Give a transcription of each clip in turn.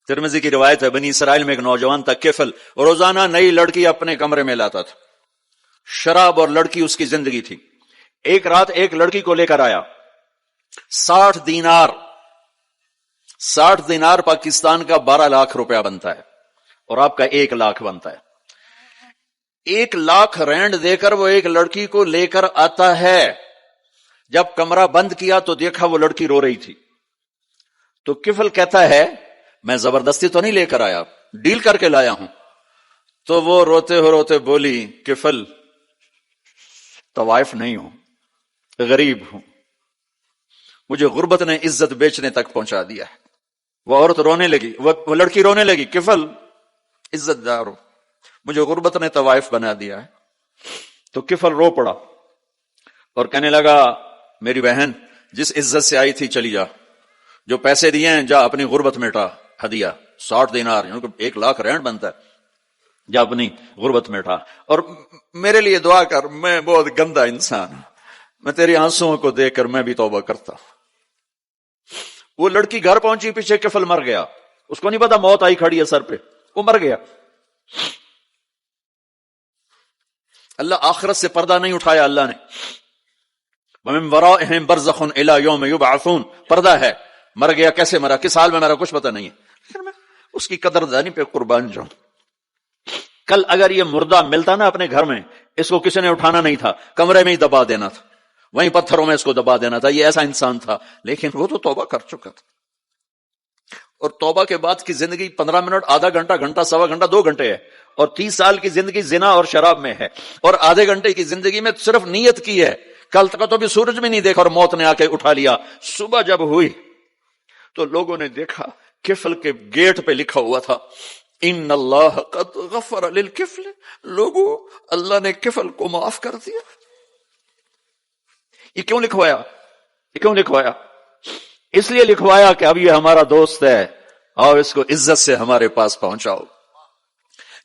ترمذی کی روایت ہے، بنی اسرائیل میں ایک نوجوان تھا کفل، روزانہ نئی لڑکی اپنے کمرے میں لاتا تھا، شراب اور لڑکی اس کی زندگی تھی۔ ایک رات ایک لڑکی کو لے کر آیا، 60 دینار پاکستان کا 12 لاکھ روپیہ بنتا ہے، اور آپ کا 1 لاکھ بنتا ہے۔ 1 لاکھ رینڈ دے کر وہ ایک لڑکی کو لے کر آتا ہے۔ جب کمرہ بند کیا تو دیکھا وہ لڑکی رو رہی تھی، تو کفل کہتا ہے میں زبردستی تو نہیں لے کر آیا، ڈیل کر کے لایا ہوں۔ تو وہ روتے روتے بولی کفل طوائف نہیں ہوں، غریب ہوں، مجھے غربت نے عزت بیچنے تک پہنچا دیا ہے۔ وہ عورت رونے لگی، وہ لڑکی رونے لگی، کفل عزت دار ہو، مجھے غربت نے طوائف بنا دیا ہے۔ تو کفل رو پڑا اور کہنے لگا میری بہن جس عزت سے آئی تھی چلی جا، جو پیسے دیے ہیں جا اپنی غربت مٹا، ہدیہ 60 دینار یعنی کہ 1 لاکھ رینڈ بنتا ہے، جا اپنی غربت مٹا، اور میرے لیے دعا کر، میں بہت گندا انسان ہوں، میں تیری آنسوؤں کو دیکھ کر میں بھی توبہ کرتا ہوں۔ وہ لڑکی گھر پہنچی، پیچھے کفل مر گیا، اس کو نہیں پتا موت آئی کھڑی ہے سر پہ، وہ مر گیا۔ اللہ آخرت سے پردہ نہیں اٹھایا اللہ نے، وَمِن وَرَائِهِمْ بَرْزَخٌ إِلَى يَوْمِ يُبْعَثُونَ، پردہ ہے، مر گیا، کیسے مرا، کس حال میں مرا، کچھ پتہ نہیں ہے، لیکن میں اس کی قدردانی پہ قربان جاؤں۔ کل اگر یہ مردہ ملتا نا اپنے گھر میں، اس کو کسی نے اٹھانا نہیں تھا، کمرے میں ہی دبا دینا تھا، وہیں پتھروں میں اس کو دبا دینا تھا، یہ ایسا انسان تھا، لیکن وہ تو توبہ کر چکا تھا۔ اور توبہ کے بعد کی زندگی 15 منٹ، آدھا گھنٹہ، گھنٹہ، سوا گھنٹہ، 2 گھنٹے ہے، اور 30 سال کی زندگی زنا اور شراب میں ہے، اور آدھے گھنٹے کی زندگی میں صرف نیت کی ہے، کل تک تو بھی سورج بھی نہیں دیکھا اور موت نے آ کے اٹھا لیا۔ صبح جب ہوئی تو لوگوں نے دیکھا کفل کے گیٹ پہ لکھا ہوا تھا ان اللہ قد غفر للکفل، لوگوں اللہ نے کفل کو معاف کر دیا۔ یہ کیوں لکھوایا؟ اس لیے لکھوایا کہ اب یہ ہمارا دوست ہے، اور اس کو عزت سے ہمارے پاس پہنچاؤ۔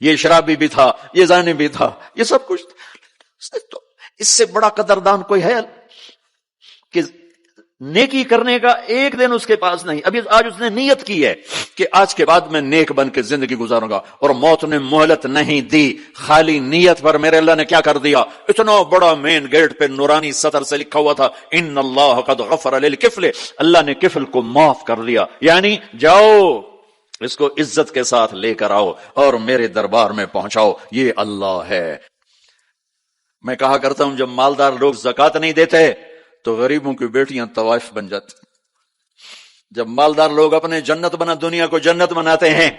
یہ شرابی بھی تھا، یہ زانی بھی تھا، یہ سب کچھ تھا۔ تو اس سے بڑا قدردان کوئی ہے کہ نیکی کرنے کا ایک دن اس کے پاس نہیں، ابھی آج اس نے نیت کی ہے کہ آج کے بعد میں نیک بن کے زندگی گزاروں گا، اور موت نے مہلت نہیں دی، خالی نیت پر میرے اللہ نے کیا کر دیا، اتنا بڑا مین گیٹ پہ نورانی سطر سے لکھا ہوا تھا ان اللہ قد غفر للکفل، اللہ نے کفل کو معاف کر دیا، یعنی جاؤ اس کو عزت کے ساتھ لے کر آؤ اور میرے دربار میں پہنچاؤ، یہ اللہ ہے۔ میں کہا کرتا ہوں جب مالدار لوگ زکوٰۃ نہیں دیتے تو غریبوں کی بیٹیاں طوائف بن جاتی۔ جب مالدار لوگ اپنے دنیا کو جنت بناتے ہیں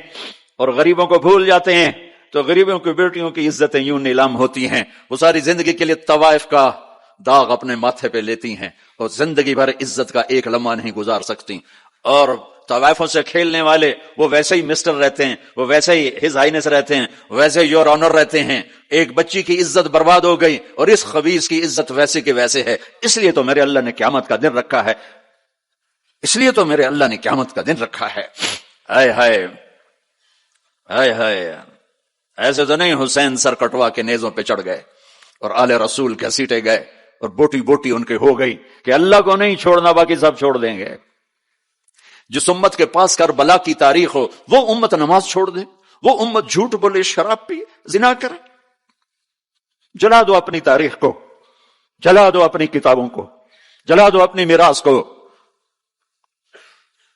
اور غریبوں کو بھول جاتے ہیں تو غریبوں کی بیٹیوں کی عزتیں یوں نیلام ہوتی ہیں، وہ ساری زندگی کے لیے طوائف کا داغ اپنے ماتھے پہ لیتی ہیں اور زندگی بھر عزت کا ایک لمحہ نہیں گزار سکتی۔ اور طوائفوں سے کھیلنے والے وہ ویسے ہی مسٹر رہتے ہیں، وہ ویسے ہی ہز ہائنس رہتے ہیں، ویسے ہی یور آنر رہتے ہیں۔ ایک بچی کی عزت برباد ہو گئی اور اس خبیث کی عزت ویسے کے ویسے ہے، اس لیے تو میرے اللہ نے قیامت کا دن رکھا ہے، ہائے ہائے ہائے ہائے، ایسے تو نہیں حسین سر کٹوا کے نیزوں پہ چڑھ گئے اور آل رسول گھسیٹے گئے اور بوٹی بوٹی ان کے ہو گئی کہ اللہ کو نہیں چھوڑنا باقی سب چھوڑ دیں گے۔ جس امت کے پاس کربلا کی تاریخ ہو وہ امت نماز چھوڑ دے، وہ امت جھوٹ بولے، شراب پی، زنا کرے۔ جلا دو اپنی تاریخ کو، جلا دو اپنی کتابوں کو، جلا دو اپنی میراث کو،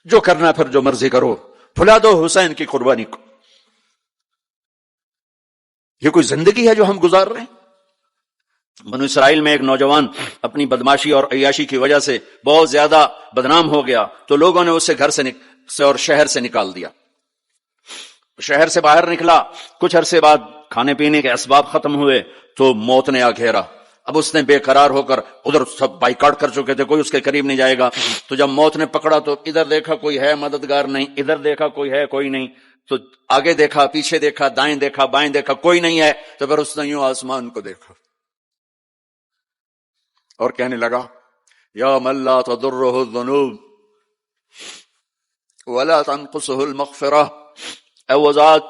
جو کرنا پھر جو مرضی کرو، بھلا دو حسین کی قربانی کو۔ یہ کوئی زندگی ہے جو ہم گزار رہے ہیں؟ بنو اسرائیل میں ایک نوجوان اپنی بدماشی اور عیاشی کی وجہ سے بہت زیادہ بدنام ہو گیا تو لوگوں نے اسے گھر سے اور شہر سے نکال دیا۔ شہر سے باہر نکلا، کچھ عرصے بعد کھانے پینے کے اسباب ختم ہوئے تو موت نے آ گھیرا۔ اب اس نے بے قرار ہو کر، ادھر سب بائیکاٹ کر چکے تھے، کوئی اس کے قریب نہیں جائے گا، تو جب موت نے پکڑا تو ادھر دیکھا کوئی ہے مددگار نہیں، ادھر دیکھا کوئی ہے کوئی نہیں، تو آگے دیکھا، پیچھے دیکھا، دائیں دیکھا، بائیں دیکھا، کوئی نہیں ہے، تو پھر اس نے یوں آسمان کو دیکھا اور کہنے لگا یا من لا تضرہ الذنوب ولا تنقصہ المغفرہ، اے وہ ذات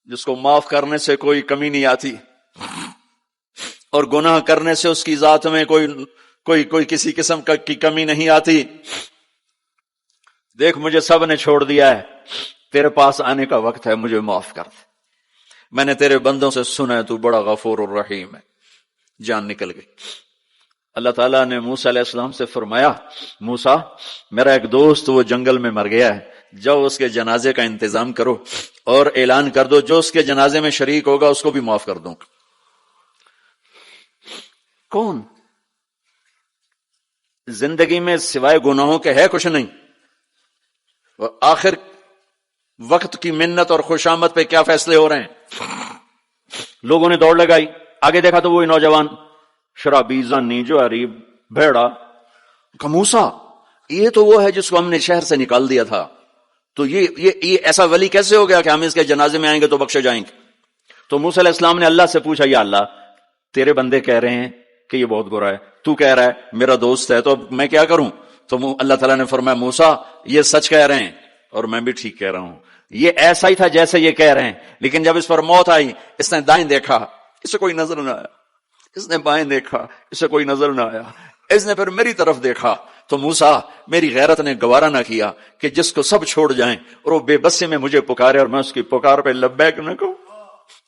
جس کو معاف کرنے سے کوئی کمی نہیں آتی اور گناہ کرنے سے اس کی ذات میں کوئی کسی قسم کی کمی نہیں آتی، دیکھ مجھے سب نے چھوڑ دیا ہے، تیرے پاس آنے کا وقت ہے، مجھے معاف کر دے، میں نے تیرے بندوں سے سنا ہے تو بڑا غفور الرحیم ہے۔ جان نکل گئی۔ اللہ تعالیٰ نے موسیٰ علیہ السلام سے فرمایا، موسیٰ میرا ایک دوست وہ جنگل میں مر گیا ہے، جاؤ اس کے جنازے کا انتظام کرو اور اعلان کر دو جو اس کے جنازے میں شریک ہوگا اس کو بھی معاف کر دوں۔ کون؟ زندگی میں سوائے گناہوں کے ہے کچھ نہیں، اور آخر وقت کی منت اور خوشامد پہ کیا فیصلے ہو رہے ہیں۔ لوگوں نے دوڑ لگائی، آگے دیکھا تو وہی نوجوان شرابی، زانی، جواری، بھیڑا۔ موسیٰ یہ تو وہ ہے جس کو ہم نے شہر سے نکال دیا تھا، تو یہ ایسا ولی کیسے ہو گیا کہ ہم اس کے جنازے میں آئیں گے تو بخشے جائیں گے؟ تو موسیٰ علیہ السلام نے اللہ سے پوچھا، یا اللہ تیرے بندے کہہ رہے ہیں کہ یہ بہت برا ہے، تو کہہ رہا ہے میرا دوست ہے، تو اب میں کیا کروں؟ تو اللہ تعالیٰ نے فرمایا، موسیٰ یہ سچ کہہ رہے ہیں اور میں بھی ٹھیک کہہ رہا ہوں، یہ ایسا ہی تھا جیسے یہ کہہ رہے ہیں، لیکن جب اس پر موت آئی اس نے دائیں دیکھا، اسے کوئی نظر نہ آیا، اس نے بائیں دیکھا، اسے کوئی نظر نہ آیا، اس نے پھر میری طرف دیکھا۔ تو موسیٰ میری غیرت نے گوارا نہ کیا کہ جس کو سب چھوڑ جائیں اور وہ بے بسی میں مجھے پکارے اور میں اس کی پکار پہ لبیک نہ کہوں۔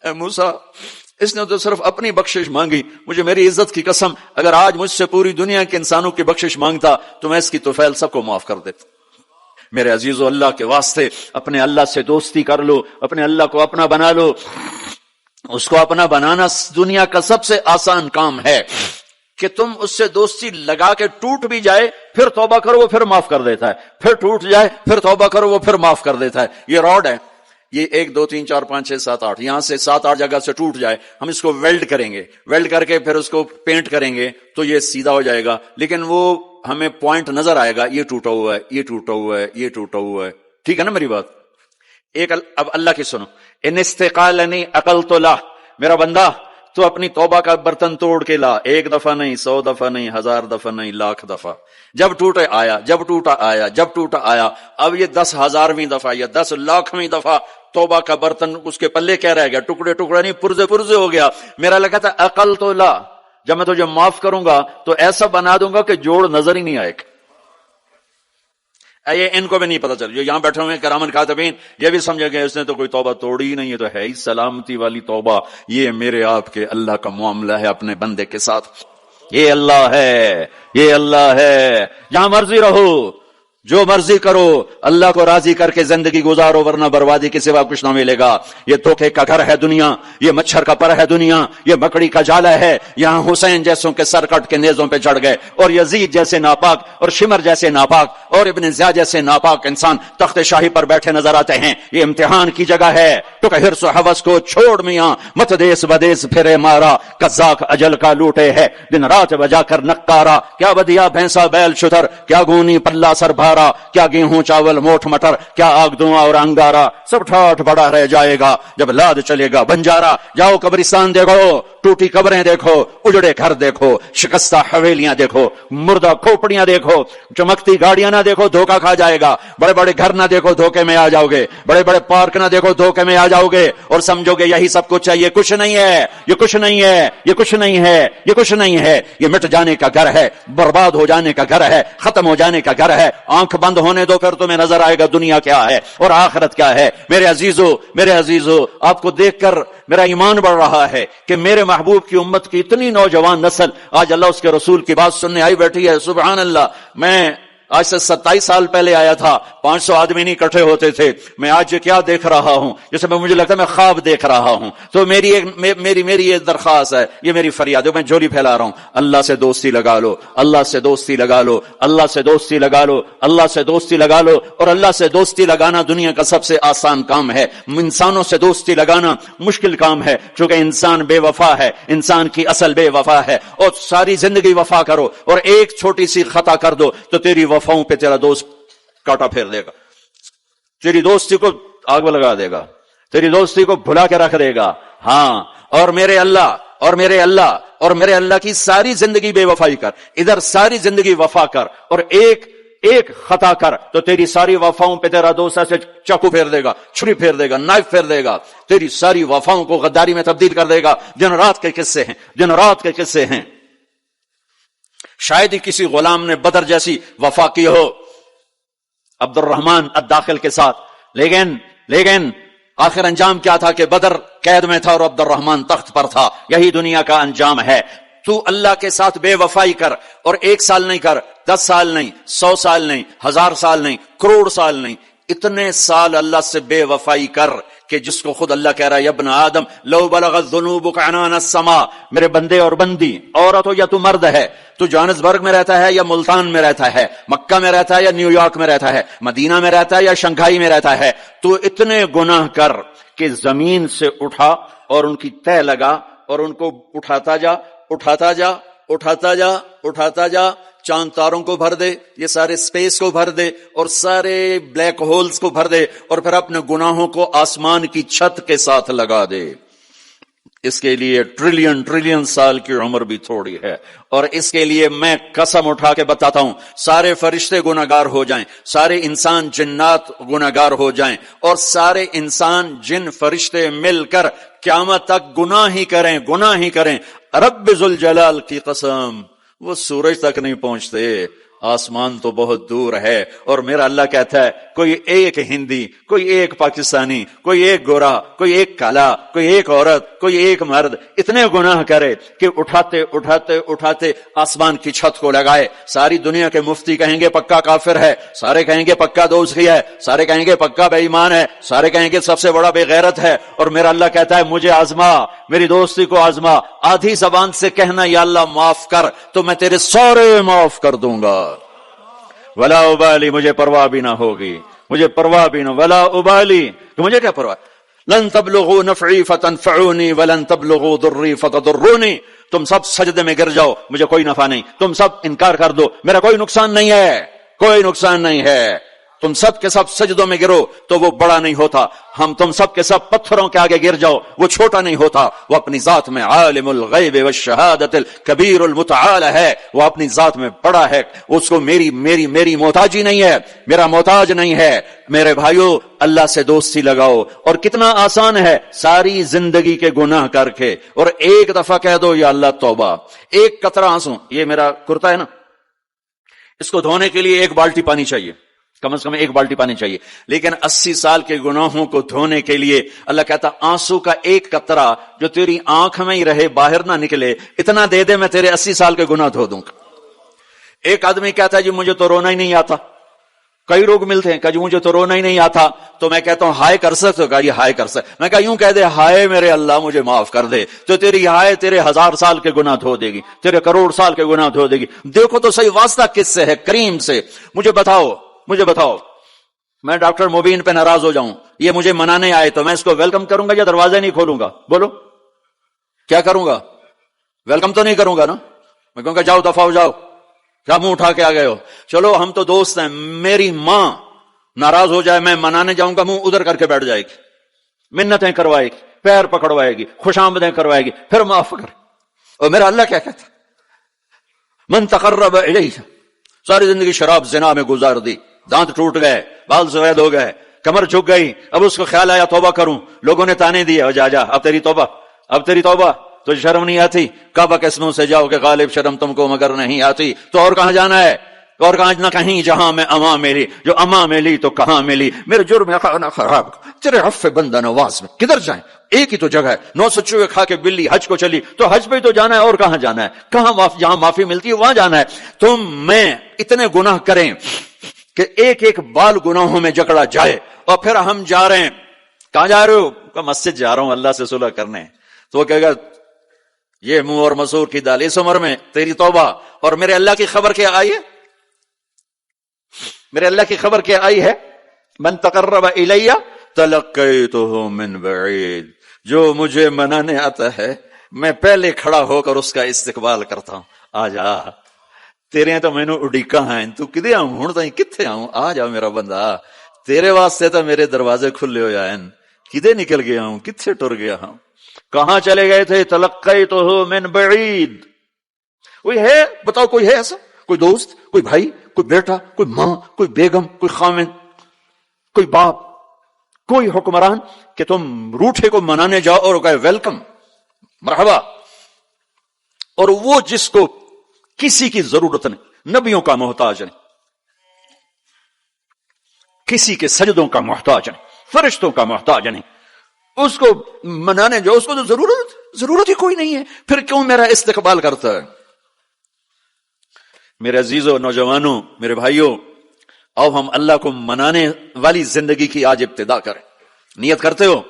اے موسیٰ اس نے تو صرف اپنی بخشش مانگی، مجھے میری عزت کی قسم اگر آج مجھ سے پوری دنیا کے انسانوں کی بخشش مانگتا تو میں اس کی طفیل سب کو معاف کر دیتا۔ میرے عزیزو، اللہ کے واسطے اپنے اللہ سے دوستی کر لو، اپنے اللہ کو اپنا بنا لو۔ اس کو اپنا بنانا دنیا کا سب سے آسان کام ہے کہ تم اس سے دوستی لگا کے ٹوٹ بھی جائے پھر توبہ کرو وہ پھر معاف کر دیتا ہے، پھر ٹوٹ جائے پھر توبہ کرو وہ پھر معاف کر دیتا ہے۔ یہ راڈ ہے، یہ 1 2 3 4 5 6 7 8 یہاں سے 7 8 جگہ سے ٹوٹ جائے، ہم اس کو ویلڈ کریں گے، ویلڈ کر کے پھر اس کو پینٹ کریں گے تو یہ سیدھا ہو جائے گا، لیکن وہ ہمیں پوائنٹ نظر آئے گا، یہ ٹوٹا ہوا ہے، یہ ٹوٹا ہوا ہے، یہ ٹوٹا ہوا ہے۔ ٹھیک ہے نا میری بات؟ اب اللہ کی سنو، ان استقالنی عقلت له، میرا بندہ تو اپنی توبہ کا برتن توڑ کے لا، 1 دفعہ نہیں، 100 دفعہ نہیں، 1000 دفعہ نہیں، 1,00,000 دفعہ، جب ٹوٹے آیا، جب ٹوٹا آیا، جب ٹوٹا آیا۔ اب یہ 10,000ویں دفعہ یا 10,00,000ویں دفعہ توبہ کا برتن اس کے پلے کیا رہ گیا؟ ٹکڑے ٹکڑے نہیں، پرزے پرزے ہو گیا۔ میرا لگا تھا عقل تو لا، جب میں تجھے معاف کروں گا تو ایسا بنا دوں گا کہ جوڑ نظر ہی نہیں آئے گا۔ یہ ان کو بھی نہیں پتا چل، جو یہاں بیٹھے ہوئے کرامن کاتبین یہ بھی سمجھے گئے اس نے تو کوئی توبہ توڑی ہی نہیں، یہ تو ہے ہی سلامتی والی توبہ۔ یہ میرے آپ کے اللہ کا معاملہ ہے اپنے بندے کے ساتھ، یہ اللہ ہے، یہ اللہ ہے۔ جہاں مرضی رہو، جو مرضی کرو، اللہ کو راضی کر کے زندگی گزارو، ورنہ بربادی کے سوا کچھ نہ ملے گا۔ یہ دھوکے کا گھر ہے دنیا، یہ مچھر کا پر ہے دنیا، یہ مکڑی کا جالا ہے۔ یہاں حسین جیسوں کے سر کٹ کے نیزوں پہ چڑھ گئے، اور یزید جیسے ناپاک اور شمر جیسے ناپاک اور ابن زیاد جیسے ناپاک انسان تخت شاہی پر بیٹھے نظر آتے ہیں۔ یہ امتحان کی جگہ ہے، تو کہ حرص و ہوس کو چھوڑ میاں، مت دیس بدیس پھرے مارا، قزاق اجل کا لوٹے ہے دن رات بجا کر نکارا۔ کیا بدیا بھینسا بیل شتر، کیا گونی پلہ سر بھارا، کیا گیہوں چاول موٹ مٹر، کیا آگ دھواں اور انگارا، سب ٹھاٹ بڑا رہ جائے گا جب لاد چلے گا بنجارا۔ جاؤ قبرستان دیکھو، ٹوٹی قبریں دیکھو، اجڑے گھر دیکھو، شکستہ حویلیاں دیکھو، مردہ کھوپڑیاں دیکھو، چمکتی گاڑیاں نہ دیکھو، دھوکہ کھا جائے گا۔ بڑے بڑے گھر نہ دیکھو، دھوکے میں آ جاؤ گے۔ بڑے بڑے پارک نہ دیکھو، دھوکے میں آ جاؤ گے اور سمجھو گے یہی سب کچھ ہے۔ یہ کچھ نہیں ہے، یہ کچھ نہیں ہے، یہ کچھ نہیں ہے، یہ کچھ نہیں ہے۔ یہ مٹ جانے کا گھر ہے، برباد ہو جانے کا گھر ہے، ختم ہو جانے کا گھر ہے۔ آنکھ بند ہونے دو، پھر تمہیں نظر آئے گا دنیا کیا ہے اور آخرت کیا ہے۔ میرے عزیزو، میرے عزیزو، آپ کو دیکھ کر میرا ایمان بڑھ رہا ہے کہ میرے محبوب کی امت کی اتنی نوجوان نسل آج اللہ اس کے رسول کی بات سننے آئی بیٹھی ہے۔ سبحان اللہ۔ میں آج سے 27 سال پہلے آیا تھا، 500 آدمی نہیں اکٹھے ہوتے تھے۔ میں آج کیا دیکھ رہا ہوں، جیسے مجھے لگتا ہے میں خواب دیکھ رہا ہوں۔ تو میری یہ درخواست ہے، یہ میری فریاد ہے، میں جھولی پھیلا رہا ہوں، اللہ سے دوستی لگا لو، اللہ سے دوستی لگا لو، اللہ سے دوستی لگا لو، اللہ سے دوستی لگا لو۔ اور اللہ سے دوستی لگانا دنیا کا سب سے آسان کام ہے۔ انسانوں سے دوستی لگانا مشکل کام ہے، چونکہ انسان بے وفا ہے، انسان کی اصل بے وفا ہے۔ اور ساری زندگی وفا کرو اور ایک چھوٹی سی خطا کر دو تو تیری وفاؤں پہ تیرا دوست کاٹا پھیر دے گا، تیری دوستی کو آگ میں لگا دے گا، تیری دوستی کو بھلا کے رکھ دے گا۔ ہاں، اور میرے اللہ اور میرے اللہ اور میرے اللہ کی ساری زندگی بے وفائی کر، ادھر ساری زندگی وفا کر اور ایک خطا کر تو تیری ساری وفاؤں پہ تیرا دوست ایسے چاقو پھیر دے گا، چھری پھیر دے گا، نائف پھیر دے گا، تیری ساری وفاؤں کو غداری میں تبدیل کر دے گا۔ دن رات کے قصے ہیں، دن رات کے قصے ہیں۔ شاید ہی کسی غلام نے بدر جیسی وفا کی ہو عبد الرحمن الداخل کے ساتھ، لیکن لیکن آخر انجام کیا تھا کہ بدر قید میں تھا اور عبد الرحمن تخت پر تھا. یہی دنیا کا انجام ہے. تو اللہ کے ساتھ بے وفائی کر، اور 1 سال نہیں کر، 10 سال نہیں، 100 سال نہیں، 1000 سال نہیں، کروڑ سال نہیں، اتنے سال اللہ سے بے وفائی کر کہ جس کو خود اللہ کہہ رہا ہے یا ابن آدم لو بلغت ذنوبک عنان السماء، میرے بندے اور بندی، عورت ہو یا تو مرد ہے، تو جوہانسبرگ میں رہتا ہے یا ملتان میں رہتا ہے، مکہ میں رہتا ہے یا نیو یارک میں رہتا ہے، مدینہ میں رہتا ہے یا شنگھائی میں رہتا ہے، تو اتنے گناہ کر کہ زمین سے اٹھا اور ان کی تہ لگا اور ان کو اٹھاتا جا اٹھاتا جا اٹھاتا جا اٹھاتا جا، چاند تاروں کو بھر دے، یہ سارے سپیس کو بھر دے اور سارے بلیک ہولز کو بھر دے، اور پھر اپنے گناہوں کو آسمان کی چھت کے ساتھ لگا دے. اس کے لیے ٹریلین سال کی عمر بھی تھوڑی ہے. اور اس کے لیے میں قسم اٹھا کے بتاتا ہوں، سارے فرشتے گناہگار ہو جائیں، سارے انسان جنات گناہگار ہو جائیں، اور سارے انسان جن فرشتے مل کر قیامت تک گناہ ہی کریں، رب ذوالجلال کی قسم وہ سورج تک نہیں پہنچتے. آسمان تو بہت دور ہے. اور میرا اللہ کہتا ہے کوئی ایک ہندی، کوئی ایک پاکستانی، کوئی ایک گورا، کوئی ایک کالا، کوئی ایک عورت، کوئی ایک مرد اتنے گناہ کرے کہ اٹھاتے اٹھاتے اٹھاتے آسمان کی چھت کو لگائے. ساری دنیا کے مفتی کہیں گے پکا کافر ہے، سارے کہیں گے پکا دوزخی ہے، سارے کہیں گے پکا بے ایمان ہے، سارے کہیں گے سب سے بڑا بے غیرت ہے. اور میرا اللہ کہتا ہے مجھے آزما، میری دوستی کو آزما، آدھی زبان سے کہنا یا اللہ معاف کر تو میں تیرے سارے معاف کر دوں گا. ولا ابالی، مجھے پرواہ بھی نہ ہوگی، مجھے پرواہ بھی نہ، ولا ابالی، کہ مجھے کیا پرواہ. لن تبلغوا نفعی فتنفعونی ولن تبلغوا ضری فتضرونی. تم سب سجدے میں گر جاؤ، مجھے کوئی نفع نہیں. تم سب انکار کر دو، میرا کوئی نقصان نہیں ہے، کوئی نقصان نہیں ہے. تم سب کے سب سجدوں میں گرو تو وہ بڑا نہیں ہوتا. تم سب کے سب پتھروں کے آگے گر جاؤ، وہ چھوٹا نہیں ہوتا. وہ اپنی ذات میں عالم الغیب والشہادت الکبیر المتعال ہے، وہ اپنی ذات میں بڑا ہے. اس کو میری محتاجی نہیں ہے، میرا محتاج نہیں ہے. میرے بھائیو، اللہ سے دوستی لگاؤ. اور کتنا آسان ہے، ساری زندگی کے گناہ کر کے اور ایک دفعہ کہہ دو یا اللہ توبہ. ایک قطرہ آنسو، یہ میرا کرتا ہے نا، اس کو دھونے کے لیے 1 بالٹی پانی چاہیے، کم از کم 1 بالٹی پانی چاہیے. لیکن 80 سال کے گناہوں کو دھونے کے لیے اللہ کہتا آنسو کا 1 قطرہ جو تیری آنکھ میں ہی رہے، باہر نہ نکلے، اتنا دے دے، میں تیرے 80 سال کے گناہ دھو دوں گا. ایک آدمی کہتا ہے جی مجھے تو رونا ہی نہیں آتا. کئی لوگ ملتے ہیں کہ جی مجھے تو رونا ہی نہیں آتا. تو میں کہتا ہوں ہائے کر سکتے ہو؟ کہا یہ ہائے کر سکتے. میں کہا یوں کہہ دے، ہائے میرے اللہ مجھے معاف کر دے، تو تیری ہائے تیرے 1000 سال کے گناہ دھو دے گی، تیرے کروڑ سال کے گناہ دھو دے گی. دیکھو تو صحیح واسطہ کس سے ہے؟ کریم سے. مجھے بتاؤ میں ڈاکٹر مبین پہ ناراض ہو جاؤں، یہ مجھے منانے آئے تو میں اس کو ویلکم کروں گا یا دروازے نہیں کھولوں گا؟ بولو کیا کروں گا؟ ویلکم تو نہیں کروں گا نا. میں کہوں گا جاؤ دفعہ ہو جاؤ، کیا منہ اٹھا کے آ گئے ہو؟ چلو ہم تو دوست ہیں. میری ماں ناراض ہو جائے، میں منانے جاؤں گا، منہ ادھر کر کے بیٹھ جائے گی، منتیں کروائے گی، پیر پکڑوائے گی، خوش آمدیں کروائے گی، پھر معاف کر. اور میرا اللہ کیا کہتا؟ من تقرب الیہ، ساری زندگی شراب زنا میں گزار دی، دانت ٹوٹ گئے، بال سفید ہو گئے، کمر جھک گئی، اب اس کو خیال آیا توبہ کروں، لوگوں نے تانے دیے، جا اب تیری توبہ تو شرم نہیں آتی؟ کعبہ کے اسموں سے جاؤ کہ غالب شرم تم کو مگر نہیں آتی. تو اور کہاں جانا ہے؟ اور کہاں نہ کہیں جہاں میں اما ملی، جو اما ملی تو کہاں ملی. میرے جرم خانہ خراب تیرے عفو بندہ نواز میں کدھر جائیں؟ ایک ہی تو جگہ ہے. 900 چوہے کھا کے بلی حج کو چلی تو حج پہ تو جانا ہے، اور کہاں جانا ہے؟ کہاں جہاں معافی ملتی ہے وہاں جانا ہے. میں اتنے گناہ کریں کہ ایک بال گناہوں میں جکڑا جائے. اور پھر ہم جا رہے ہیں، کہاں جا رہے ہو؟ کہ مسجد جا رہا ہوں اللہ سے صلح کرنے. تو وہ کہے گا یہ منہ اور مسور کی دال، اس عمر میں تیری توبہ. اور میرے اللہ کی خبر کیا آئی ہے؟ میرے اللہ کی خبر کیا آئی ہے؟ من تقرب الیہ تلقیتہ من بعید. جو مجھے منانے آتا ہے میں پہلے کھڑا ہو کر اس کا استقبال کرتا ہوں. آ جا، تیرے تو مینوں اڈیکاں ہیں، تو کدے آؤں ہن تائیں کتھے آؤں؟ آ جا میرا بندہ، تیرے واسطے تو میرے دروازے کھلے ہو جائیں. کدے نکل گیا ہوں، کتھے ٹر گیا ہوں، کہاں چلے گئے تھے؟ تلقیتہ من بعید. کوئی ہے بتاؤ، کوئی ہے ایسا؟ کوئی دوست، کوئی بھائی، کوئی بیٹا، کوئی ماں، کوئی بیگم، کوئی خاوند، کوئی باپ، کوئی حکمران کہ تم روٹھے کو منانے جاؤ اور کہے ویلکم، مرحبا. اور وہ جس کو کسی کی ضرورت نہیں، نبیوں کا محتاج نہیں، کسی کے سجدوں کا محتاج نہیں، فرشتوں کا محتاج نہیں. اس کو منانے جو اس کو تو ضرورت ہی کوئی نہیں ہے، پھر کیوں میرا استقبال کرتا ہے؟ میرے عزیزوں، نوجوانوں، میرے بھائیوں، اب ہم اللہ کو منانے والی زندگی کی آج ابتدا کریں. نیت کرتے ہو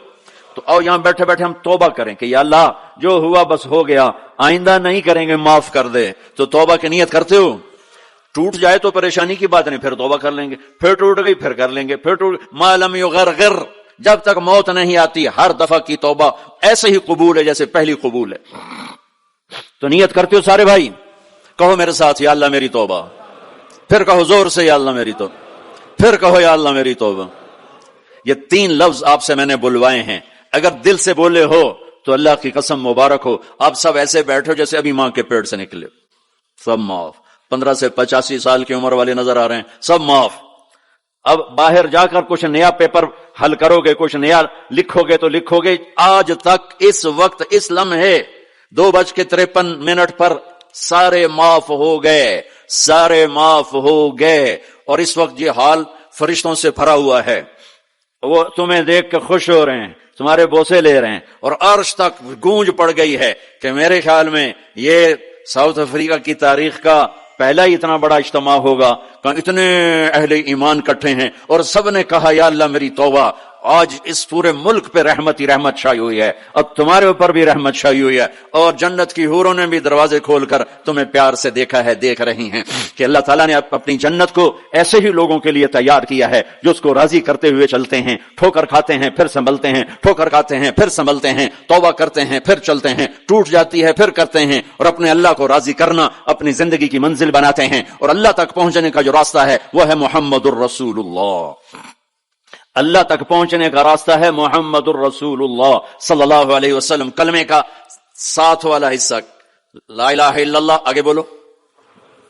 تو آؤ یہاں بیٹھے بیٹھے ہم توبہ کریں کہ یا اللہ جو ہوا بس ہو گیا، آئندہ نہیں کریں گے، معاف کر دے. تو توبہ کی نیت کرتے ہو؟ ٹوٹ جائے تو پریشانی کی بات نہیں، پھر توبہ کر لیں گے. پھر ٹوٹ گئی پھر کر لیں گے. پھر ٹوٹ ما لم یغرغر، جب تک موت نہیں آتی ہر دفعہ کی توبہ ایسے ہی قبول ہے جیسے پہلی قبول ہے. تو نیت کرتے ہو سارے بھائی؟ کہو میرے ساتھ، یا اللہ میری توبہ. پھر کہو زور سے، یا اللہ میری توبہ. پھر کہو یا اللہ میری توبہ. یہ 3 لفظ آپ سے میں نے بلوائے ہیں، اگر دل سے بولے ہو تو اللہ کی قسم مبارک ہو، آپ سب ایسے بیٹھو جیسے ابھی ماں کے پیٹ سے نکلے. سب معاف. 15 سے 85 سال کی عمر والے نظر آ رہے ہیں، سب معاف. اب باہر جا کر کچھ نیا پیپر حل کرو گے، کچھ نیا لکھو گے تو لکھو گے آج تک اس وقت اس لمحے 2:53 پر سارے معاف ہو گئے، سارے معاف ہو گئے. اور اس وقت یہ حال فرشتوں سے بھرا ہوا ہے، وہ تمہیں دیکھ کے خوش ہو رہے ہیں، تمہارے بوسے لے رہے ہیں، اور عرش تک گونج پڑ گئی ہے کہ میرے خیال میں یہ ساؤتھ افریقہ کی تاریخ کا پہلا ہی اتنا بڑا اجتماع ہوگا کہ اتنے اہل ایمان کٹھے ہیں اور سب نے کہا یا اللہ میری توبہ. آج اس پورے ملک پہ رحمت ہی رحمت چھائی ہوئی ہے، اب تمہارے اوپر بھی رحمت چھائی ہوئی ہے، اور جنت کی حوروں نے بھی دروازے کھول کر تمہیں پیار سے دیکھا ہے، دیکھ رہی ہیں کہ اللہ تعالیٰ نے اپنی جنت کو ایسے ہی لوگوں کے لیے تیار کیا ہے جو اس کو راضی کرتے ہوئے چلتے ہیں، ٹھوکر کھاتے ہیں پھر سنبھلتے ہیں، ٹھوکر کھاتے ہیں پھر سنبھلتے ہیں، توبہ کرتے ہیں پھر چلتے ہیں، ٹوٹ جاتی ہے پھر کرتے ہیں، اور اپنے اللہ کو راضی کرنا اپنی زندگی کی منزل بناتے ہیں. اور اللہ تک پہنچنے کا جو راستہ ہے وہ ہے محمد الرسول اللہ. اللہ تک پہنچنے کا راستہ ہے محمد الرسول اللہ صلی اللہ علیہ وسلم. کلمے کا ساتھ والا حصہ لا الہ الا اللہ، آگے بولو،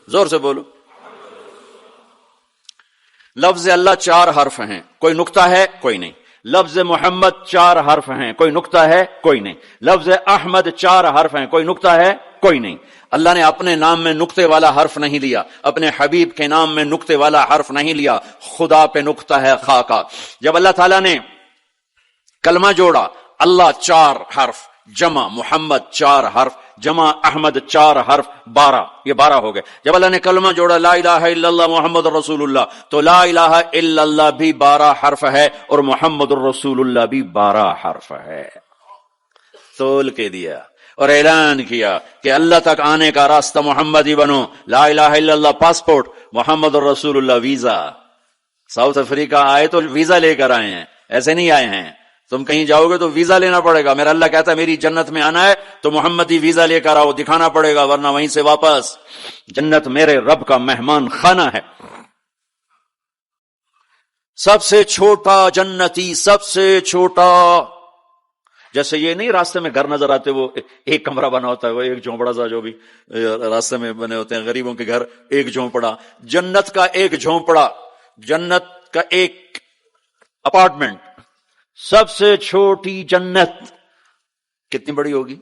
زور سے بولو. لفظ اللہ 4 حرف ہیں، کوئی نقطہ ہے؟ کوئی نہیں. لفظ محمد 4 حرف ہیں، کوئی نقطہ ہے؟ کوئی نہیں. لفظ احمد 4 حرف ہیں، کوئی نقطہ ہے؟ کوئی نہیں. اللہ نے اپنے نام میں نقطے والا حرف نہیں لیا، اپنے حبیب کے نام میں نقطے والا حرف نہیں لیا. خدا پہ نقطہ ہے خا کا. جب اللہ تعالیٰ نے کلمہ جوڑا، اللہ 4 حرف جمع محمد 4 حرف جمع احمد 4 حرف 12، یہ 12 ہو گئے. جب اللہ نے کلمہ جوڑا لا الہ الا اللہ محمد رسول اللہ، تو لا الہ الا اللہ بھی 12 حرف ہے اور محمد الرسول اللہ بھی 12 حرف ہے. تول کے دیا اور اعلان کیا کہ اللہ تک آنے کا راستہ محمدی بنو. لا الہ الا اللہ پاسپورٹ، محمد الرسول اللہ ویزا. ساؤتھ افریقہ آئے تو ویزا لے کر آئے ہیں، ایسے نہیں آئے ہیں. تم کہیں جاؤ گے تو ویزا لینا پڑے گا. میرا اللہ کہتا ہے میری جنت میں آنا ہے تو محمدی ویزا لے کر آؤ، دکھانا پڑے گا، ورنہ وہیں سے واپس. جنت میرے رب کا مہمان خانہ ہے. سب سے چھوٹا جنتی، سب سے چھوٹا. جیسے یہ نہیں راستے میں گھر نظر آتے، وہ ایک کمرہ بنا ہوتا ہے، وہ ایک جھونپڑا سا جو بھی راستے میں بنے ہوتے ہیں غریبوں کے گھر، ایک جھونپڑا. جنت کا ایک جھونپڑا، جنت کا ایک اپارٹمنٹ. سب سے چھوٹی جنت کتنی بڑی ہوگی؟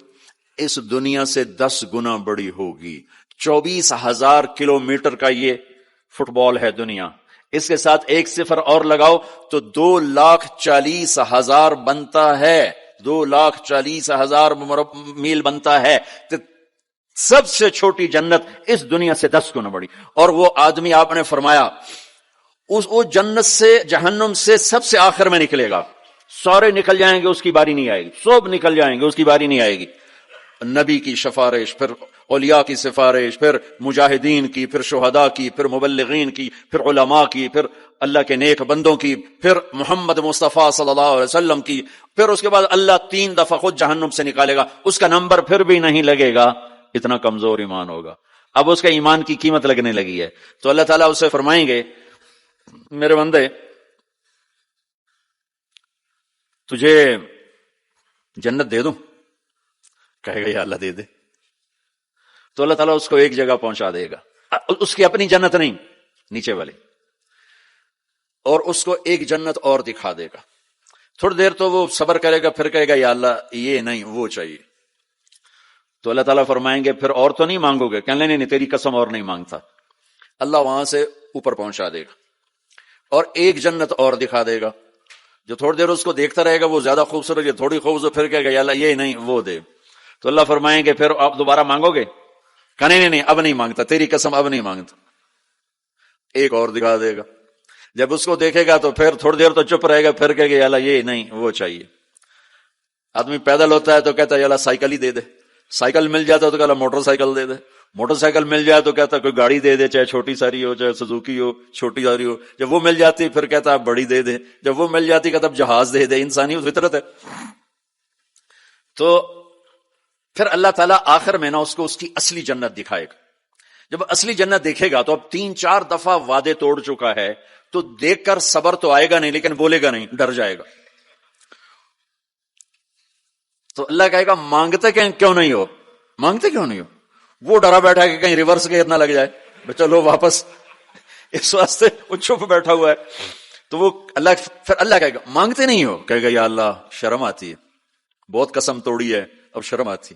اس دنیا سے 10 گنا بڑی ہوگی. 24,000 کلومیٹر کا یہ فٹ بال ہے دنیا. اس کے ساتھ ایک صفر اور لگاؤ تو 2,40,000 بنتا ہے، 2,40,000 میل بنتا ہے. سب سے چھوٹی جنت اس دنیا سے 10 گنا بڑی. اور وہ آدمی آپ نے فرمایا وہ جنت سے جہنم سے سب سے آخر میں نکلے گا. سارے نکل جائیں گے، اس کی باری نہیں آئے گی. سب نکل جائیں گے، اس کی باری نہیں آئے گی. نبی کی سفارش، پھر اولیاء کی سفارش، پھر مجاہدین کی، پھر شہداء کی، پھر مبلغین کی، پھر علماء کی، پھر اللہ کے نیک بندوں کی، پھر محمد مصطفیٰ صلی اللہ علیہ وسلم کی. پھر اس کے بعد اللہ 3 دفعہ خود جہنم سے نکالے گا. اس کا نمبر پھر بھی نہیں لگے گا، اتنا کمزور ایمان ہوگا. اب اس کا ایمان کی قیمت لگنے لگی ہے. تو اللہ تعالیٰ اسے فرمائیں گے میرے بندے تجھے جنت دے دوں؟ کہے گا یا اللہ دے دے. تو اللہ تعالیٰ اس کو ایک جگہ پہنچا دے گا، اس کی اپنی جنت نہیں، نیچے والے، اور اس کو ایک جنت اور دکھا دے گا. تھوڑی دیر تو وہ صبر کرے گا، پھر کہے گا یا اللہ یہ نہیں وہ چاہیے. تو اللہ تعالیٰ فرمائیں گے پھر اور تو نہیں مانگو گے؟ کہنے نہیں تیری قسم اور نہیں مانگتا. اللہ وہاں سے اوپر پہنچا دے گا اور ایک جنت اور دکھا دے گا. جو تھوڑی دیر اس کو دیکھتا رہے گا وہ زیادہ خوبصورت، یہ تھوڑی خوبصورت، پھر کہے گا یا اللہ یہ نہیں وہ دے، تو اللہ فرمائیں گے پھر آپ دوبارہ مانگو گے؟ کہ نہیں اب نہیں مانگتا، تیری قسم اب نہیں مانگتا، ایک اور دکھا دے گا۔ جب اس کو دیکھے گا تو پھر تھوڑی دیر تو چپ رہے گا، پھر کہے گا یا اللہ یہ نہیں وہ چاہیے۔ آدمی پیدل ہوتا ہے تو کہتا ہے یا اللہ سائیکل ہی دے دے، سائیکل مل جاتا ہے تو کہتا موٹر سائیکل دے دے، موٹر سائیکل مل جائے تو کہتا کوئی گاڑی دے دے، چاہے چھوٹی ساری ہو چاہے سزوکی ہو چھوٹی ساری ہو، جب وہ مل جاتی پھر کہتا بڑی دے دے، جب وہ مل جاتی کہتا جہاز دے دے۔ انسانی فطرت ہے۔ تو پھر اللہ تعالیٰ آخر میں نا اس کو اس کی اصلی جنت دکھائے گا۔ جب اصلی جنت دیکھے گا تو اب 3-4 دفعہ وعدے توڑ چکا ہے، تو دیکھ کر صبر تو آئے گا نہیں، لیکن بولے گا نہیں، ڈر جائے گا۔ تو اللہ کہے گا مانگتے کیوں نہیں ہو، مانگتے کیوں نہیں ہو؟ وہ ڈرا بیٹھا ہے کہ کہیں ریورس گیئر نہ لگ جائے، چلو واپس، اس واسطے وہ چھپ بیٹھا ہوا ہے۔ تو وہ پھر اللہ کہے گا مانگتے نہیں ہو، کہے گا یا اللہ شرم آتی ہے، بہت قسم توڑی ہے اب شرم آتی۔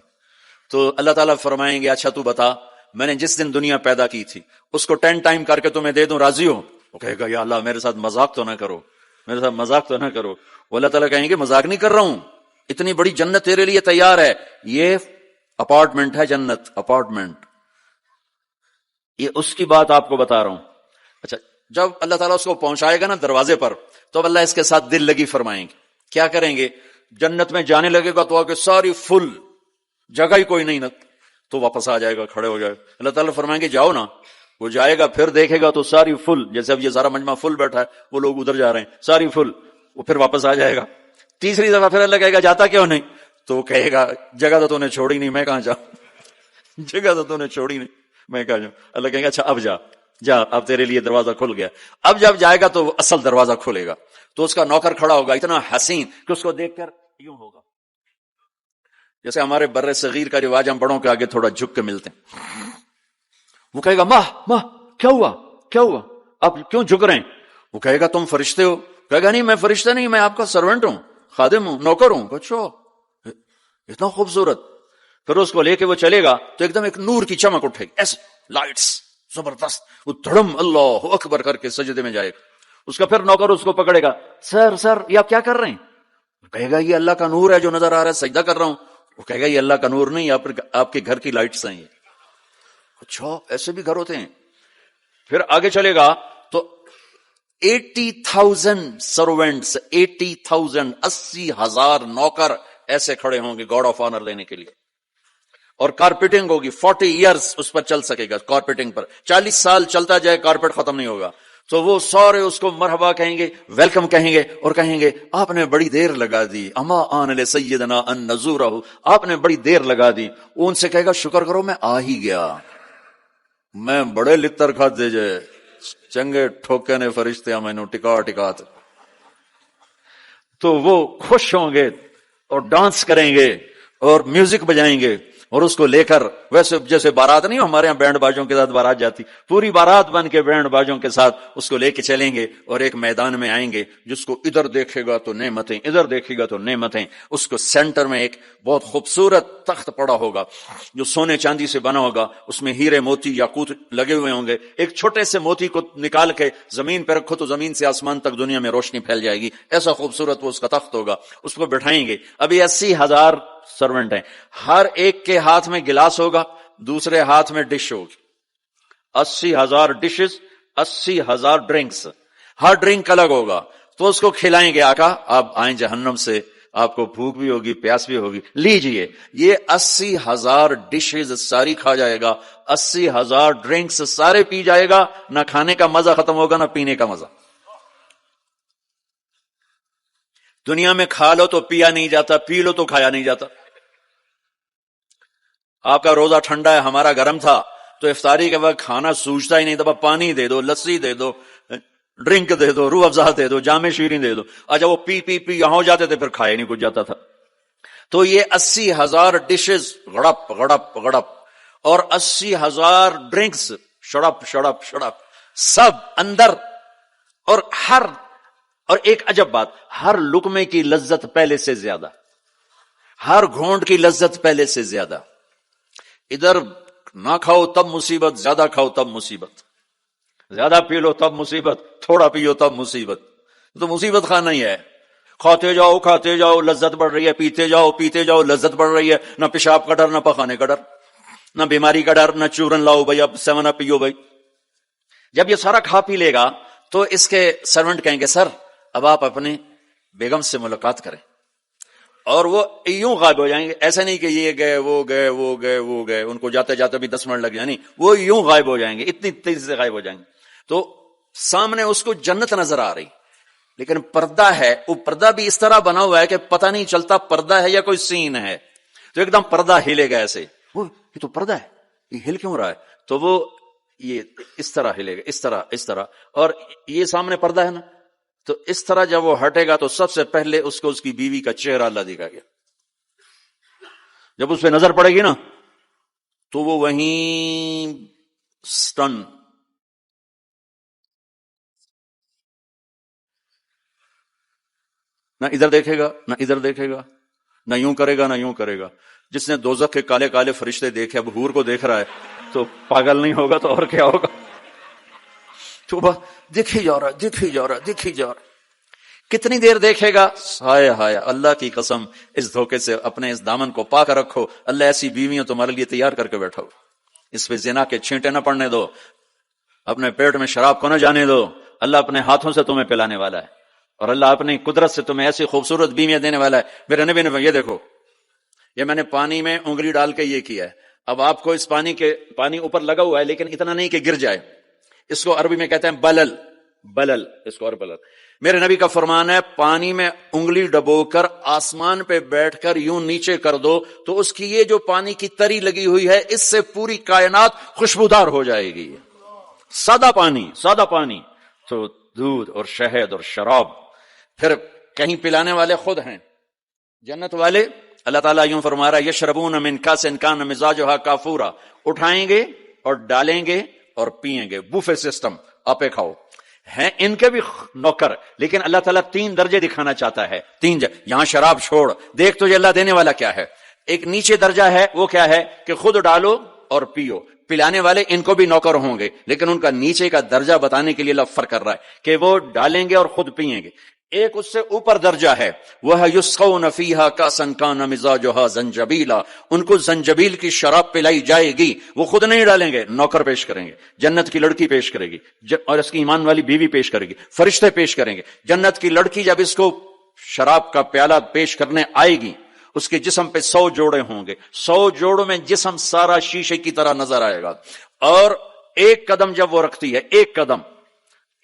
تو اللہ تعالیٰ فرمائیں گے اچھا تو بتا میں نے جس دن دنیا پیدا کی تھی اس کو 10 ٹائم کر کے تمہیں دے دوں، راضی ہو؟ وہ کہے گا یا اللہ میرے ساتھ مذاق تو نہ کرو، میرے ساتھ مذاق تو نہ کرو۔ وہ اللہ تعالیٰ کہیں گے مذاق نہیں کر رہا ہوں، اتنی بڑی جنت تیرے لیے تیار ہے، یہ اپارٹمنٹ ہے، جنت اپارٹمنٹ، یہ اس کی بات آپ کو بتا رہا ہوں۔ اچھا جب اللہ تعالیٰ اس کو پہنچائے گا نا دروازے پر، تو اللہ اس کے ساتھ دل لگی فرمائیں گے۔ کیا کریں گے؟ جنت میں جانے لگے گا تو آگے ساری فل، جگہ ہی کوئی نہیں نا، تو واپس آ جائے گا، کھڑے ہو جائے گا۔ اللہ تعالیٰ فرمائیں گے جاؤ نا، وہ جائے گا، پھر دیکھے گا تو ساری فل، جیسے اب یہ سارا مجمع فل بیٹھا ہے، وہ لوگ ادھر جا رہے ہیں، ساری فل، وہ پھر واپس آ جائے گا۔ تیسری دفعہ پھر اللہ کہے گا جاتا کیوں نہیں؟ تو وہ کہے گا جگہ تو نے چھوڑی نہیں، میں کہاں جاؤں، جگہ تو نے چھوڑی نہیں، میں کہاں جاؤں۔ اللہ کہے گا اچھا اب جا، اب تیرے لیے دروازہ کھل گیا۔ اب جب جائے گا تو وہ اصل دروازہ کھلے گا، تو اس کا نوکر کھڑا ہوگا اتنا حسین کہ اس کو دیکھ کر یوں ہوگا، جیسے ہمارے بر صغیر کا رواج، ہم بڑوں کے آگے تھوڑا جھک کے ملتے ہیں۔ وہ کہے گا ماں کیا ہوا آپ کیوں جھک رہے ہیں؟ وہ کہے گا تم فرشتے ہو؟ کہے گا نہیں میں فرشتہ نہیں، میں آپ کا سرونٹ ہوں، خادم ہوں، نوکر ہوں۔ اچھا اتنا خوبصورت۔ پھر اس کو لے کے وہ چلے گا تو ایک دم ایک نور کی چمک اٹھے گی، ایسے لائٹس زبردست، وہ دھڑم اللہ اکبر کر کے سجدے میں جائے گا۔ اس کا پھر نوکر اس کو پکڑے گا، سر یہ آپ کیا کر رہے ہیں؟ کہے گا یہ اللہ کا نور ہے جو نظر آ رہا ہے، سجدہ کر رہا ہوں۔ وہ کہے گا یہ اللہ کا نور نہیں، آپ کے گھر کی لائٹس ہیں یہ۔ اچھا ایسے بھی گھر ہوتے ہیں؟ پھر آگے چلے گا تو 80,000 سروینٹس، 80,000 80,000 نوکر ایسے کھڑے ہوں گے گاڈ آف آنر لینے کے لیے، اور کارپیٹنگ ہوگی 40 ایئرز اس پر چل سکے گا، کارپیٹنگ پر 40 سال چلتا جائے کارپیٹ ختم نہیں ہوگا۔ تو وہ سارے اس کو مرحبا کہیں گے، ویلکم کہیں گے، اور کہیں گے آپ نے بڑی دیر لگا دی، اما آن لسیدنا ان نزورہ، آپ نے بڑی دیر لگا دی۔ وہ ان سے کہے گا شکر کرو میں آ ہی گیا، میں بڑے لتر کھاتے جے چنگے ٹھوکے نے فرشتے میں ٹکات۔ تو وہ خوش ہوں گے اور ڈانس کریں گے اور میوزک بجائیں گے، اور اس کو لے کر ویسے جیسے بارات نہیں ہمارے ہاں بینڈ باجوں کے ساتھ بارات جاتی، پوری بارات بن کے بینڈ باجوں کے ساتھ اس کو لے کے چلیں گے، اور ایک میدان میں آئیں گے جس کو ادھر دیکھے گا تو نعمتیں، ادھر دیکھے گا تو نعمتیں۔ اس کو سینٹر میں ایک بہت خوبصورت تخت پڑا ہوگا جو سونے چاندی سے بنا ہوگا، اس میں ہیرے موتی یاقوت لگے ہوئے ہوں گے۔ ایک چھوٹے سے موتی کو نکال کے زمین پہ رکھو تو زمین سے آسمان تک دنیا میں روشنی پھیل جائے گی، ایسا خوبصورت وہ اس کا تخت ہوگا۔ اس کو بٹھائیں گے، ابھی 80,000 سرونٹ ہیں، ہر ایک کے ہاتھ میں گلاس ہوگا، دوسرے ہاتھ میں ڈش ہوگی، 80,000 ڈشز، 80,000 ڈرنکس، ہر ڈرنک الگ ہوگا۔ تو اس کو کھلائیں گے آقا آپ آئیں جہنم سے، آپ کو بھوک بھی ہوگی پیاس بھی ہوگی، لیجئے یہ 80,000 ڈشز ساری کھا جائے گا، 80,000 ڈرنکس سارے پی جائے گا، نہ کھانے کا مزہ ختم ہوگا نہ پینے کا مزہ۔ دنیا میں کھا لو تو پیا نہیں جاتا، پی لو تو کھایا نہیں جاتا۔ آپ کا روزہ ٹھنڈا ہے، ہمارا گرم تھا، تو افطاری کے وقت کھانا سوچتا ہی نہیں تھا، پانی دے دو، لسی دے دو، ڈرنک دے دو، روح افزا دے دو، جام شیرین دے دو۔ اچھا وہ پی یہاں ہو جاتے تھے، پھر کھائے نہیں کچھ جاتا تھا۔ تو یہ 80,000 ڈشز غڑپ غڑپ غڑپ، اور 80,000 ڈرنکس شڑپ شڑپ شڑپ، سب اندر، اور ایک عجب بات، ہر لقمے کی لذت پہلے سے زیادہ، ہر گھونٹ کی لذت پہلے سے زیادہ۔ ادھر نہ کھاؤ تب مصیبت، زیادہ کھاؤ تب مصیبت، زیادہ پی لو تب مصیبت، تھوڑا پیو تب مصیبت، تو مصیبت خانہ ہی ہے۔ کھاتے جاؤ لذت بڑھ رہی ہے، پیتے جاؤ لذت بڑھ رہی ہے، نہ پیشاب کا ڈر، نہ پخانے کا ڈر، نہ بیماری کا ڈر، نہ چورن لاؤ بھائی اب 7 اپ پیو بھائی۔ جب یہ سارا کھا پی لے گا تو اس کے سرونٹ کہیں گے سر اب آپ اپنے بیگم سے ملاقات کریں، اور وہ یوں غائب ہو جائیں گے۔ ایسا نہیں کہ یہ گئے وہ گئے ان کو جاتے جاتے بھی 10 منٹ لگ جائیں، نہیں، وہ یوں غائب ہو جائیں گے، اتنی تیزی سے غائب ہو جائیں گے۔ تو سامنے اس کو جنت نظر آ رہی، لیکن پردہ ہے، وہ پردہ بھی اس طرح بنا ہوا ہے کہ پتہ نہیں چلتا پردہ ہے یا کوئی سین ہے۔ تو ایک دم پردہ ہلے گا ایسے، یہ تو پردہ ہے، یہ ہل کیوں رہا ہے؟ تو وہ یہ اس طرح ہلے گا، اس طرح، اور یہ سامنے پردہ ہے نا، تو اس طرح جب وہ ہٹے گا تو سب سے پہلے اس کو اس کی بیوی کا چہرہ اللہ دکھا گیا۔ جب اس پہ نظر پڑے گی نا تو وہ وہیں سٹن، نہ ادھر دیکھے گا نہ ادھر دیکھے گا، نہ یوں کرے گا نہ یوں کرے گا۔ جس نے دوزخ کے کالے کالے فرشتے دیکھے اب حور کو دیکھ رہا ہے تو پاگل نہیں ہوگا تو اور کیا ہوگا؟ تو بس دیکھی جا رہا، کتنی دیر دیکھے گا؟ ہائے اللہ کی قسم، اس دھوکے سے اپنے اس دامن کو پاک رکھو، اللہ ایسی بیویاں تمہارے لیے تیار کر کے بیٹھا ہو، اس پہ زنا کے چھینٹے نہ پڑنے دو، اپنے پیٹ میں شراب کو نہ جانے دو، اللہ اپنے ہاتھوں سے تمہیں پلانے والا ہے، اور اللہ اپنی قدرت سے تمہیں ایسی خوبصورت بیویاں دینے والا ہے۔ میرے نبی نے یہ دیکھو، یہ میں نے پانی میں انگلی ڈال کے یہ کیا ہے، اب آپ کو اس پانی اوپر لگا ہوا ہے لیکن اتنا نہیں کہ گر جائے، اس کو عربی میں کہتے ہیں بلل، اس کو اور بلل۔ میرے نبی کا فرمان ہے پانی میں انگلی ڈبو کر آسمان پہ بیٹھ کر یوں نیچے کر دو تو اس کی یہ جو پانی کی تری لگی ہوئی ہے اس سے پوری کائنات خوشبودار ہو جائے گی۔ سادہ پانی تو دودھ اور شہد اور شراب، پھر کہیں پلانے والے خود ہیں جنت والے۔ اللہ تعالیٰ یوں فرما رہا ہے یشربون من کاس کان مزاجھا کافورا، اٹھائیں گے اور ڈالیں گے اور پیئیں گے، بوفے سسٹم، آپے کھاؤ۔ ہیں ان کے بھی نوکر، لیکن اللہ تعالیٰ 3 درجے دکھانا چاہتا ہے، 3 یہاں شراب چھوڑ، دیکھ تو یہ اللہ دینے والا کیا ہے۔ ایک نیچے درجہ ہے، وہ کیا ہے کہ خود ڈالو اور پیو، پلانے والے ان کو بھی نوکر ہوں گے، لیکن ان کا نیچے کا درجہ بتانے کے لیے اللہ فرق کر رہا ہے کہ وہ ڈالیں گے اور خود پیئیں گے۔ ایک اس سے اوپر درجہ ہے، وہ ہے یسقون فیہا کاسا کان مزاجھا زنجبیلا، ان کو زنجبیل کی شراب پلائی جائے گی، وہ خود نہیں ڈالیں گے، نوکر پیش کریں گے، جنت کی لڑکی پیش کرے گی اور اس کی ایمان والی بیوی پیش کرے گی، فرشتے پیش کریں گے۔ جنت کی لڑکی جب اس کو شراب کا پیالہ پیش کرنے آئے گی، اس کے جسم پہ 100 جوڑے ہوں گے، 100 جوڑوں میں جسم سارا شیشے کی طرح نظر آئے گا، اور ایک قدم جب وہ رکھتی ہے،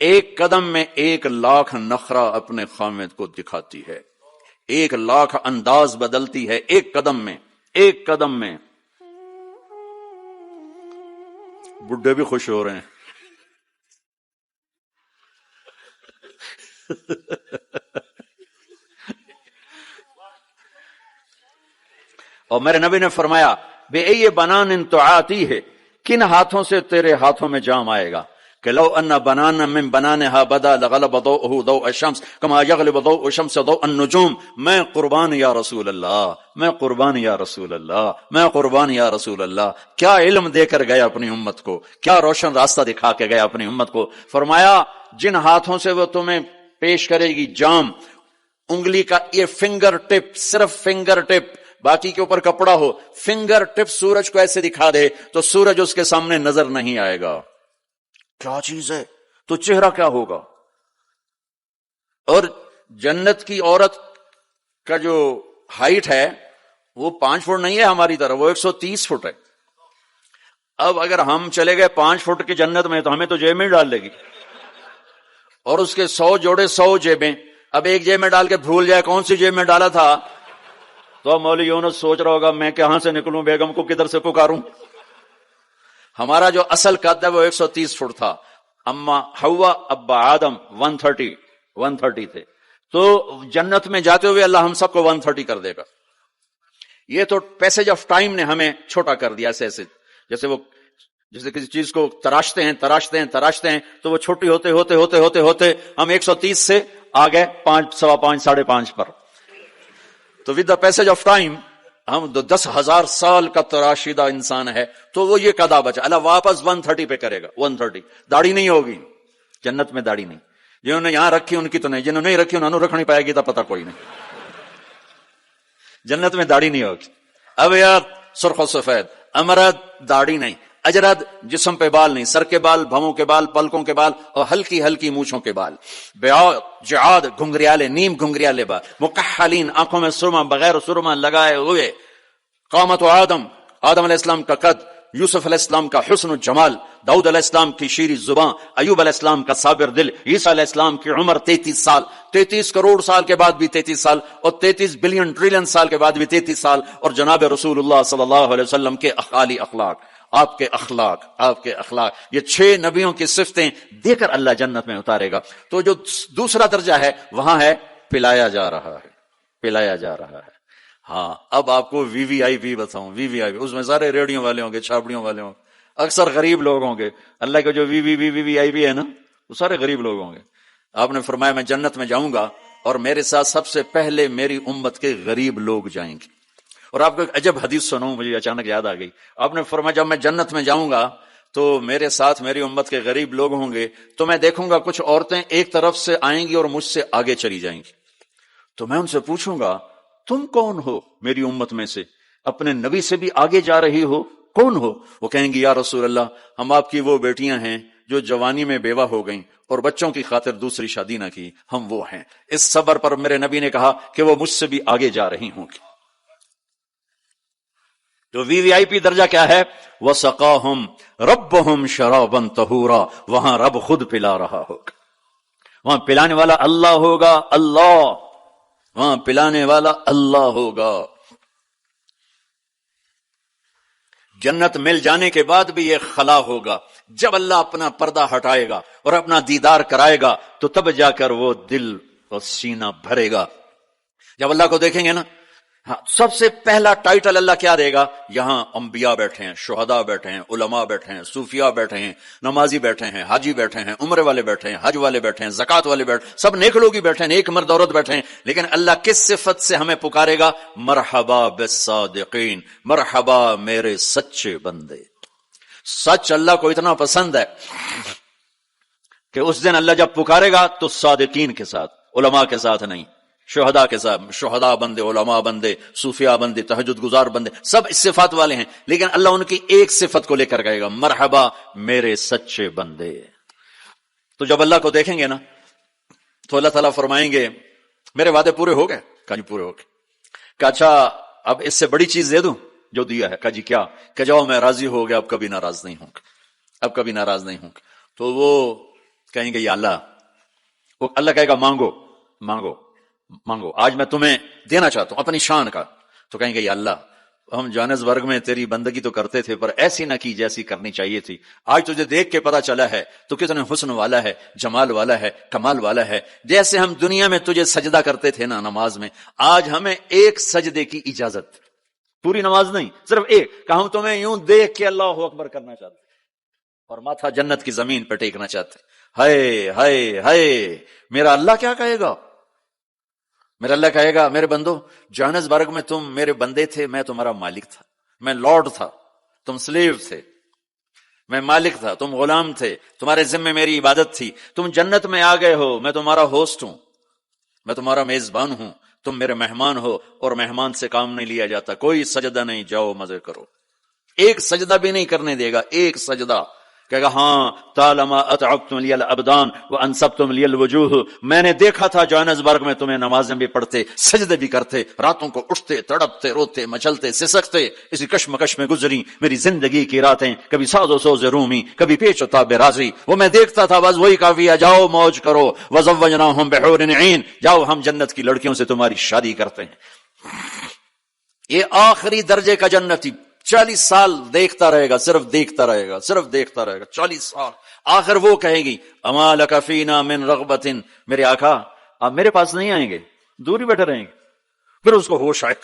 ایک قدم میں 1,00,000 نخرہ اپنے خامد کو دکھاتی ہے، 1,00,000 انداز بدلتی ہے ایک قدم میں۔ بڈھے بھی خوش ہو رہے ہیں۔ اور میرے نبی نے فرمایا بے ای بنان تعاتی ہے، کن ہاتھوں سے تیرے ہاتھوں میں جام آئے گا کہ لو ان بنانا من بنانها بدا لغلب ضوءه ضوء الشمس كما يغلب ضوء الشمس ضوء النجوم۔ میں قربان یا رسول اللہ، کیا علم دے کر گیا اپنی امت کو، کیا روشن راستہ دکھا کے گیا اپنی امت کو۔ فرمایا جن ہاتھوں سے وہ تمہیں پیش کرے گی جام، انگلی کا یہ فنگر ٹپ، صرف فنگر ٹپ، باقی کے اوپر کپڑا ہو، فنگر ٹپ سورج کو ایسے دکھا دے تو سورج اس کے سامنے نظر نہیں آئے گا۔ کیا چیز ہے؟ تو چہرہ کیا ہوگا؟ اور جنت کی عورت کا جو ہائٹ ہے وہ 5 فٹ نہیں ہے ہماری طرح، وہ 130 فٹ ہے۔ اب اگر ہم چلے گئے 5 فٹ کی جنت میں تو ہمیں تو جیب میں ڈال لے گی، اور اس کے 100 جوڑے 100 جیبیں، اب ایک جیب میں ڈال کے بھول جائے کون سی جیب میں ڈالا تھا تو مولوی یونس سوچ رہا ہوگا میں کہاں سے نکلوں، بیگم کو کدھر سے پکاروں۔ ہمارا جو اصل قد ہے وہ 130 فٹ تھا، اما حوا ابا آدم 130 تھے، تو جنت میں جاتے ہوئے اللہ ہم سب کو 130 کر دے گا۔ یہ تو پیسج آف ٹائم نے ہمیں چھوٹا کر دیا، ایسے جیسے کسی چیز کو تراشتے ہیں تو وہ چھوٹی ہوتے ہم 130 سے آ گئے 5 سوا 5 ساڑھے 5 پر۔ تو with the passage of time ہم 10,000 سال کا تراشیدہ انسان ہے، تو وہ یہ قدا بچا، اللہ واپس 130 پہ کرے گا۔ 130 داڑھی نہیں ہوگی جنت میں، داڑھی نہیں، جنہوں نے یہاں رکھی ان کی تو نہیں، جنہوں نے نہیں رکھی انہوں نے رکھ نہیں پائے گی، تو پتہ کوئی نہیں. جنت میں داڑھی نہیں ہوگی. ابیض سرخ و سفید، امرد داڑھی نہیں، اجرد جسم پہ بال نہیں، سر کے بال، بھووں کے بال، پلکوں کے بال اور ہلکی ہلکی مونچھوں کے بال. بیاض جعاد گھنگریالے، نیم گھنگریالے بال. مکحلین آنکھوں میں سرما بغیر سرما لگائے ہوئے. قامت آدم علیہ السلام کا قد، یوسف علیہ السلام کا حسن و جمال، داؤد علیہ السلام کی شیریں زباں، ایوب علیہ السلام کا صابر دل، عیسیٰ علیہ السلام کی عمر 33 سال، 33 کروڑ سال کے بعد بھی 33 سال، اور 33 بلین ٹریلین سال کے بعد بھی 33 سال، اور جناب رسول اللہ صلی اللہ علیہ وسلم کے اعلی اخلاق. آپ کے اخلاق یہ 6 نبیوں کی صفتیں دے کر اللہ جنت میں اتارے گا. تو جو دوسرا درجہ ہے وہاں ہے پلایا جا رہا ہے. ہاں اب آپ کو وی وی آئی پی بتاؤں. وی وی آئی پی اس میں سارے ریڑیوں والے ہوں گے، چھاپڑیوں والے ہوں گے، اکثر غریب لوگ ہوں گے. اللہ کے جو وی وی آئی پی ہے نا وہ سارے غریب لوگ ہوں گے. آپ نے فرمایا میں جنت میں جاؤں گا اور میرے ساتھ سب سے پہلے میری امت کے غریب لوگ جائیں گے. اور آپ کو ایک عجب حدیث سنوں، مجھے اچانک یاد آ گئی. آپ نے فرمایا جب میں جنت میں جاؤں گا تو میرے ساتھ میری امت کے غریب لوگ ہوں گے، تو میں دیکھوں گا کچھ عورتیں ایک طرف سے آئیں گی اور مجھ سے آگے چلی جائیں گی. تو میں ان سے پوچھوں گا تم کون ہو میری امت میں سے، اپنے نبی سے بھی آگے جا رہی ہو، کون ہو؟ وہ کہیں گی یا رسول اللہ ہم آپ کی وہ بیٹیاں ہیں جو جوانی میں بیوہ ہو گئیں اور بچوں کی خاطر دوسری شادی نہ کی، ہم وہ ہیں. اس صبر پر میرے نبی نے کہا کہ وہ مجھ سے بھی آگے جا رہی ہوں گی. تو وی وی آئی پی درجہ کیا ہے؟ وَسَقَاهُمْ رَبُّهُمْ شَرَابًا طَهُورًا. وہاں رب خود پلا رہا ہوگا، وہاں پلانے والا اللہ ہوگا. وہاں پلانے والا اللہ ہوگا. جنت مل جانے کے بعد بھی یہ خلا ہوگا. جب اللہ اپنا پردہ ہٹائے گا اور اپنا دیدار کرائے گا تو تب جا کر وہ دل اور سینہ بھرے گا. جب اللہ کو دیکھیں گے نا، ہاں سب سے پہلا ٹائٹل اللہ کیا دے گا؟ یہاں انبیاء بیٹھے ہیں، شہداء بیٹھے ہیں، علماء بیٹھے ہیں، صوفیاء بیٹھے ہیں، نمازی بیٹھے ہیں، حاجی بیٹھے ہیں، عمرے والے بیٹھے ہیں، حج والے بیٹھے ہیں، زکات والے بیٹھے ہیں، سب نیک لوگ ہی بیٹھے ہیں، نیک مرد عورت بیٹھے ہیں. لیکن اللہ کس صفت سے ہمیں پکارے گا؟ مرحبا بالصادقین، مرحبا میرے سچے بندے. سچ اللہ کو اتنا پسند ہے کہ اس دن اللہ جب پکارے گا تو صادقین کے ساتھ، علماء کے ساتھ نہیں، شہداء کے ساتھ. شہداء بندے، علماء بندے، صوفیاء بندے، تہجد گزار بندے، سب اس صفات والے ہیں. لیکن اللہ ان کی ایک صفت کو لے کر کہے گا مرحبا میرے سچے بندے. تو جب اللہ کو دیکھیں گے نا تو اللہ تعالیٰ فرمائیں گے میرے وعدے پورے ہو گئے؟ کہا جی پورے ہو گئے. کہ اچھا اب اس سے بڑی چیز دے دوں جو دیا ہے؟ کہا جی کیا؟ کہ جاؤ میں راضی ہو گیا، اب کبھی ناراض نہیں ہوں گا، اب کبھی ناراض نہیں ہوں گا. تو وہ کہیں گے یا اللہ، وہ اللہ کہے گا مانگو مانگو مانگو، آج میں تمہیں دینا چاہتا ہوں اپنی شان کا. تو کہیں گے یا اللہ ہم جوہانسبرگ میں تیری بندگی تو کرتے تھے پر ایسی نہ کی جیسی کرنی چاہیے تھی. آج تجھے دیکھ کے پتا چلا ہے تو کتنے حسن والا ہے، جمال والا ہے، کمال والا ہے. جیسے ہم دنیا میں تجھے سجدہ کرتے تھے نا نماز میں، آج ہمیں ایک سجدے کی اجازت، پوری نماز نہیں صرف ایک، کہ ہم تمہیں یوں دیکھ کے اللہ اکبر کرنا چاہتے اور ماتھا جنت کی زمین پہ ٹیکنا چاہتے. ہائے ہائے ہائے، میرا اللہ کیا کہے گا؟ میرا اللہ کہے گا میرے بندو جوہانسبرگ میں تم میرے بندے تھے، میں تمہارا مالک تھا، میں لارڈ تھا، تم سلیو تھے، میں مالک تھا، تم غلام تھے، تمہارے ذمہ میری عبادت تھی. تم جنت میں آ گئے ہو، میں تمہارا ہوسٹ ہوں، میں تمہارا میزبان ہوں، تم میرے مہمان ہو، اور مہمان سے کام نہیں لیا جاتا. کوئی سجدہ نہیں، جاؤ مزے کرو. ایک سجدہ بھی نہیں کرنے دے گا، ایک سجدہ. کہے گا ہاں طالما اتعبتم لی الابدان وانصبتم لی الوجوہ، میں نے دیکھا تھا جوہانسبرگ میں تمہیں نمازیں بھی پڑھتے، سجدے بھی کرتے، راتوں کو اٹھتے، تڑپتے، روتے، مچلتے، سسکتے. اسی کشمکش میں گزری میری زندگی کی راتیں، کبھی ساز و سوز رومی، کبھی پیچ و تاب رازی. وہ میں دیکھتا تھا، بس وہی کافی ہے، جاؤ موج کرو. وزوجناہم بحور عین، جاؤ ہم جنت کی لڑکیوں سے تمہاری شادی کرتے ہیں. یہ آخری درجے کا جنتی 40 سال دیکھتا رہے گا، صرف دیکھتا رہے گا، صرف دیکھتا رہے گا 40 سال. آخر وہ کہے گی اما لک فینا من رغبت، میرے آقا آپ میرے پاس نہیں آئیں گے، دور ہی بیٹھے رہیں گے. پھر اس کو ہوش آئے،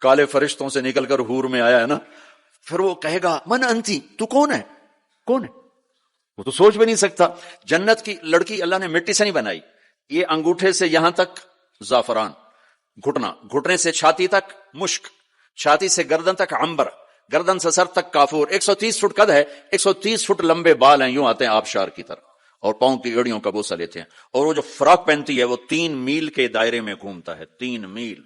کالے فرشتوں سے نکل کر حور میں آیا ہے نا. پھر وہ کہے گا من انتی، تو کون ہے؟ کون ہے؟ وہ تو سوچ بھی نہیں سکتا. جنت کی لڑکی اللہ نے مٹی سے نہیں بنائی. یہ انگوٹھے سے یہاں تک زعفران، گھٹنے سے چھاتی تک مشک، چھاتی سے گردن تک عنبر، گردن سے سر تک کافور. 130 فٹ قد ہے، 130 فٹ لمبے بال ہیں، یوں آتے ہیں آبشار کی طرح، اور پاؤں کی ایڑیوں کا بوسہ لیتے ہیں. اور وہ جو فراک پہنتی ہے وہ 3 میل کے دائرے میں گھومتا ہے. 3 میل.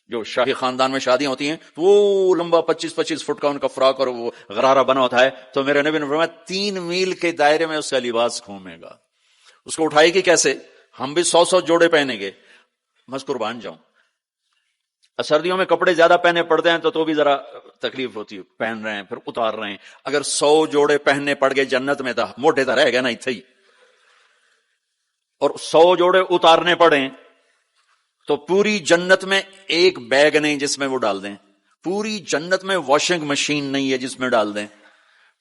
جو شاہی خاندان میں شادیاں ہوتی ہیں تو وہ لمبا 25-25 فٹ کا ان کا فراک اور وہ غرارہ بنا ہوتا ہے. تو میرے نبی نے فرمایا 3 میل کے دائرے میں اس کا لباس گھومے گا. اس کو اٹھائے گی کیسے؟ ہم بھی 100 جوڑے پہنیں گے. میں قربان جاؤں. سردیوں میں کپڑے زیادہ پہنے پڑتے ہیں تو بھی ذرا تکلیف ہوتی ہے. پہن رہے ہیں پھر اتار رہے ہیں. اگر 100 جوڑے پہننے پڑ گئے جنت میں تو موٹے تو رہ گئے نا اتھے ہی. اور 100 جوڑے اتارنے پڑیں تو پوری جنت میں ایک بیگ نہیں جس میں وہ ڈال دیں. پوری جنت میں واشنگ مشین نہیں ہے جس میں ڈال دیں.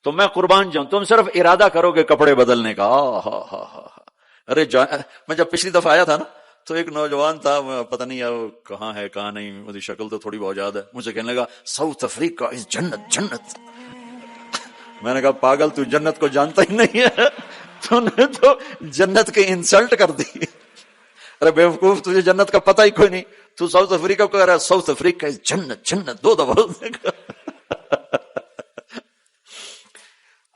تو میں قربان جاؤں تم صرف ارادہ کرو گے کپڑے بدلنے کا. ارے میں جب پچھلی دفعہ آیا تھا نا تو ایک نوجوان تھا, پتہ نہیں یار کہاں ہے کہاں نہیں, مجھے شکل تو تھوڑی بہت یاد ہے. مجھے کہنے لگا ساؤتھ افریقہ از جنت جنت. میں نے کہا پاگل تو جنت کو جانتا ہی نہیں ہے, تو نے تو جنت کی انسلٹ کر دی. ارے بیوقوف تجھے جنت کا پتہ ہی کوئی نہیں, تو ساؤتھ افریقہ کو کہہ رہا ہے ساؤتھ افریقہ از جنت جنت 2 دفعہ.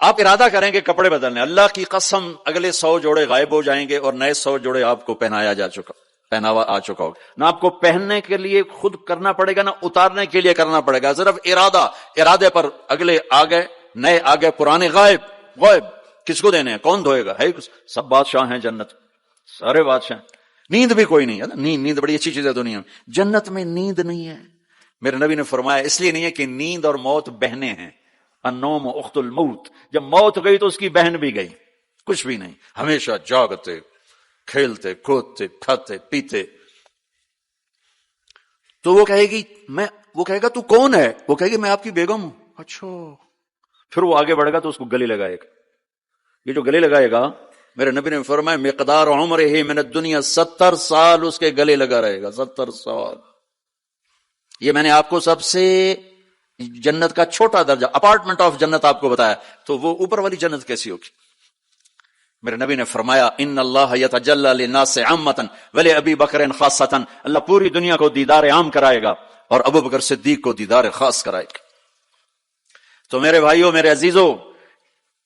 آپ ارادہ کریں گے کپڑے بدلنے, اللہ کی قسم اگلے 100 جوڑے غائب ہو جائیں گے اور نئے 100 جوڑے آپ کو پہناوا آ چکا ہوگا. نہ آپ کو پہننے کے لیے خود کرنا پڑے گا نہ اتارنے کے لیے کرنا پڑے گا. صرف ارادے پر اگلے آ گئے, نئے آ گئے, پرانے غائب. کس کو دینے ہیں؟ کون دھوئے گا؟ ہے سب بادشاہ ہیں جنت, سارے بادشاہ. نیند بھی کوئی نہیں ہے. نیند بڑی اچھی چیز ہے دنیا میں, جنت میں نیند نہیں ہے. میرے نبی نے فرمایا اس لیے نہیں ہے کہ نیند اور موت بہنیں ہیں. النوم اخت الموت, جب موت گئی تو اس کی بہن بھی گئی. کچھ بھی نہیں, ہمیشہ جاگتے کھیلتے کودتے کھاتے پیتے. تو وہ کہے گا تو کون ہے؟ وہ کہے گی میں آپ کی بیگم ہوں. اچھا. پھر وہ آگے بڑھے گا تو اس کو گلے لگائے گا. یہ جو گلے لگائے گا میرے نبی نے فرمایا مقدار عمرہ من الدنیا 70 سال اس کے گلے لگا رہے گا. 70 سال. یہ میں نے آپ کو سب سے جنت کا چھوٹا درجہ, اپارٹمنٹ آف جنت آپ کو بتایا, تو وہ اوپر والی جنت کیسی ہوگی؟ میرے نبی نے فرمایا ان اللہ یتجلی للناس عامۃ ولابی بکر خاصۃ, اللہ پوری دنیا کو دیدار عام کرائے گا اور ابو بکر صدیق کو دیدار خاص کرائے گا. تو میرے بھائیوں میرے عزیزوں,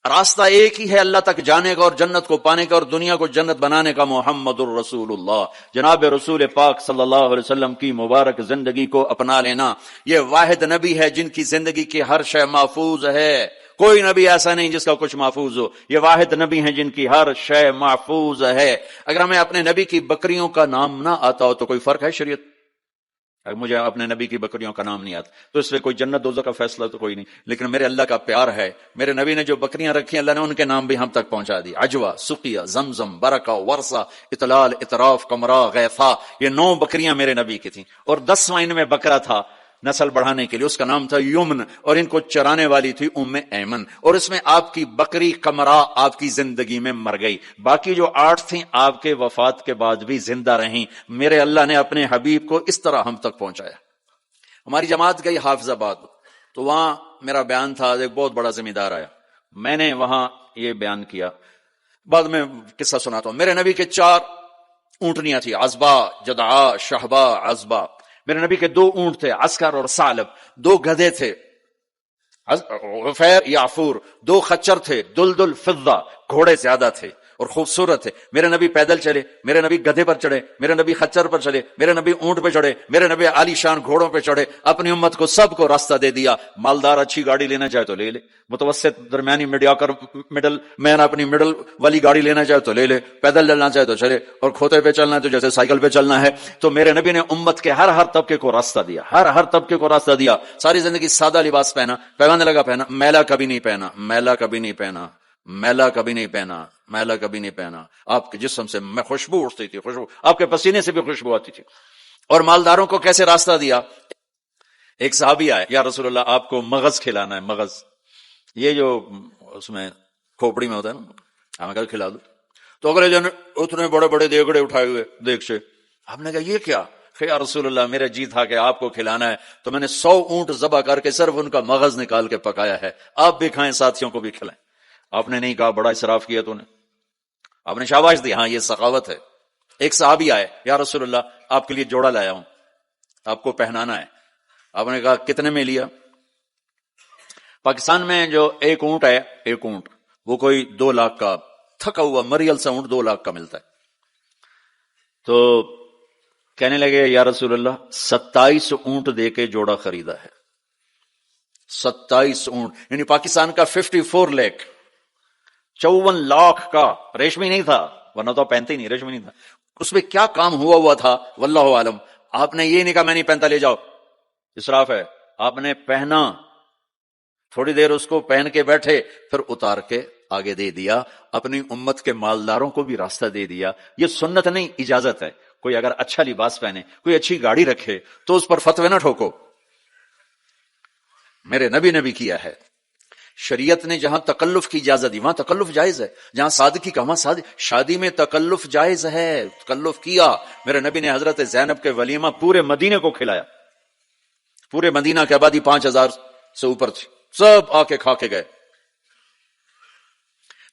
راستہ ایک ہی ہے اللہ تک جانے کا اور جنت کو پانے کا اور دنیا کو جنت بنانے کا, محمد الرسول اللہ, جناب رسول پاک صلی اللہ علیہ وسلم کی مبارک زندگی کو اپنا لینا. یہ واحد نبی ہے جن کی زندگی کی ہر شے محفوظ ہے. کوئی نبی ایسا نہیں جس کا کچھ محفوظ ہو. یہ واحد نبی ہیں جن کی ہر شے محفوظ ہے. اگر ہمیں اپنے نبی کی بکریوں کا نام نہ آتا ہو تو کوئی فرق ہے شریعت؟ اگر مجھے اپنے نبی کی بکریوں کا نام نہیں آتا تو اس سے کوئی جنت دوزخ کا فیصلہ تو کوئی نہیں. لیکن میرے اللہ کا پیار ہے, میرے نبی نے جو بکریاں رکھی اللہ نے ان کے نام بھی ہم تک پہنچا دی. عجوہ, سقیہ, زمزم, برکہ, ورثہ, اطلال, اطراف, کمرا, غیفا, یہ 9 بکریاں میرے نبی کی تھیں. اور 10واں ان میں بکرا تھا نسل بڑھانے کے لیے, اس کا نام تھا یمن, اور ان کو چرانے والی تھی ایمن. اور اس میں آپ کی بکری کمرا آپ کی زندگی میں مر گئی. باقی جو 8 تھیں آپ کے وفات کے بعد بھی زندہ رہیں. میرے اللہ نے اپنے حبیب کو اس طرح ہم تک پہنچایا. ہماری جماعت گئی حافظ آباد, تو وہاں میرا بیان تھا. ایک بہت بڑا ذمہ دار آیا, میں نے وہاں یہ بیان کیا. بعد میں قصہ سناتا ہوں. میرے نبی کے 4 اونٹنیاں تھی, عزبا, جدعا, شہبا, عزبا. میرے نبی کے 2 اونٹ تھے, عسکر اور ثعلب. 2 گدھے تھے, غفیر, یعفور. 2 خچر تھے, دلدل, فضہ. گھوڑے زیادہ تھے اور خوبصورت تھے. میرے نبی پیدل چلے, میرے نبی گدھے پر چڑھے, میرے نبی خچر پر چلے, میرے نبی اونٹ پہ چڑھے, میرے نبی عالی شان گھوڑوں پہ چڑھے. اپنی امت کو سب کو راستہ دے دیا. مالدار اچھی گاڑی لینا چاہے تو لے لے, متوسط درمیانی میڈیاکر مڈل مین اپنی مڈل والی گاڑی لینا چاہے تو لے لے, پیدل چلنا چاہے تو چلے, اور کھوتے پہ چلنا ہے تو جیسے سائیکل پہ چلنا ہے. تو میرے نبی نے امت کے ہر طبقے کو راستہ دیا, ہر طبقے کو راستہ دیا. ساری زندگی سادہ لباس پہنا, پیغام لگا پہنا, میلا کبھی نہیں پہنا, میلا کبھی نہیں پہنا, میلا کبھی نہیں پہنا, میلا کبھی نہیں پہنا. آپ کے جسم سے میں خوشبو اٹھتی تھی, خوشبو, آپ کے پسینے سے بھی خوشبو آتی تھی. اور مالداروں کو کیسے راستہ دیا. ایک صحابی آئے, یا رسول اللہ آپ کو مغز کھلانا ہے. مغز, یہ جو اس میں کھوپڑی میں ہوتا ہے نا, ہمیں کہا کھلا دو. تو اگلے جن اتنے بڑے بڑے دیگڑے اٹھائے ہوئے دیکھ سے. آپ نے کہا یہ کیا؟ یا رسول اللہ میرا جی تھا کہ آپ کو کھلانا ہے تو میں نے 100 اونٹ ذبح کر کے صرف ان کا مغز نکال کے پکایا ہے, آپ بھی کھائیں, ساتھیوں کو بھی کھلائیں. آپ نے نہیں کہا بڑا اسراف کیا تو نے, آپ نے شاباش دی, ہاں یہ سخاوت ہے. ایک صحابی آئے, یا رسول اللہ آپ کے لیے جوڑا لایا ہوں, آپ کو پہنانا ہے. آپ نے کہا کتنے میں لیا؟ پاکستان میں جو ایک اونٹ ہے, ایک اونٹ وہ کوئی 2 لاکھ کا تھکا ہوا مریل سے اونٹ 2 لاکھ کا ملتا ہے. تو کہنے لگے یا رسول اللہ 27 اونٹ دے کے جوڑا خریدا ہے. 27 اونٹ یعنی پاکستان کا 54 لاکھ، 54 لاکھ کا. ریشمی نہیں تھا، ورنہ تو پہنتے ہی نہیں، ریشمی نہیں تھا. اس میں کیا کام ہوا تھا واللہ عالم. آپ نے یہ نہیں کہا میں نہیں پہنتا لے جاؤ، اسراف ہے. آپ نے پہنا، تھوڑی دیر اس کو پہن کے بیٹھے، پھر اتار کے آگے دے دیا. اپنی امت کے مالداروں کو بھی راستہ دے دیا. یہ سنت نہیں، اجازت ہے. کوئی اگر اچھا لباس پہنے، کوئی اچھی گاڑی رکھے تو اس پر فتوی نہ ٹھوکو. میرے نبی نے بھی کیا ہے. شریعت نے جہاں تکلف کی اجازت دی وہاں تکلف جائز ہے. جہاں سادگی کا وہاں شادی میں تکلف جائز ہے. تکلف کیا. میرے نبی نے حضرت زینب کے ولیمہ پورے مدینے کو کھلایا. پورے مدینہ کی آبادی 5000 سے اوپر تھی، سب آ کے کھا کے گئے.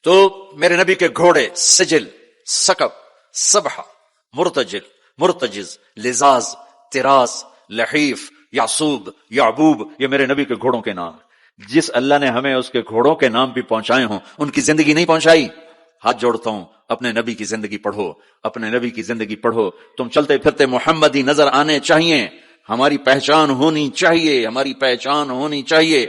تو میرے نبی کے گھوڑے سجل، سکب، سبحہ، مرتجل، مرتجز، لزاز، تراز، لحیف، یعصوب، یعبوب، یہ میرے نبی کے گھوڑوں کے نام. جس اللہ نے ہمیں اس کے گھوڑوں کے نام بھی پہنچائے ہوں، ان کی زندگی نہیں پہنچائی. ہاتھ جوڑتا ہوں، اپنے نبی کی زندگی پڑھو، اپنے نبی کی زندگی پڑھو. تم چلتے پھرتے محمدی نظر آنے چاہیے. ہماری پہچان ہونی چاہیے، ہماری پہچان ہونی چاہیے.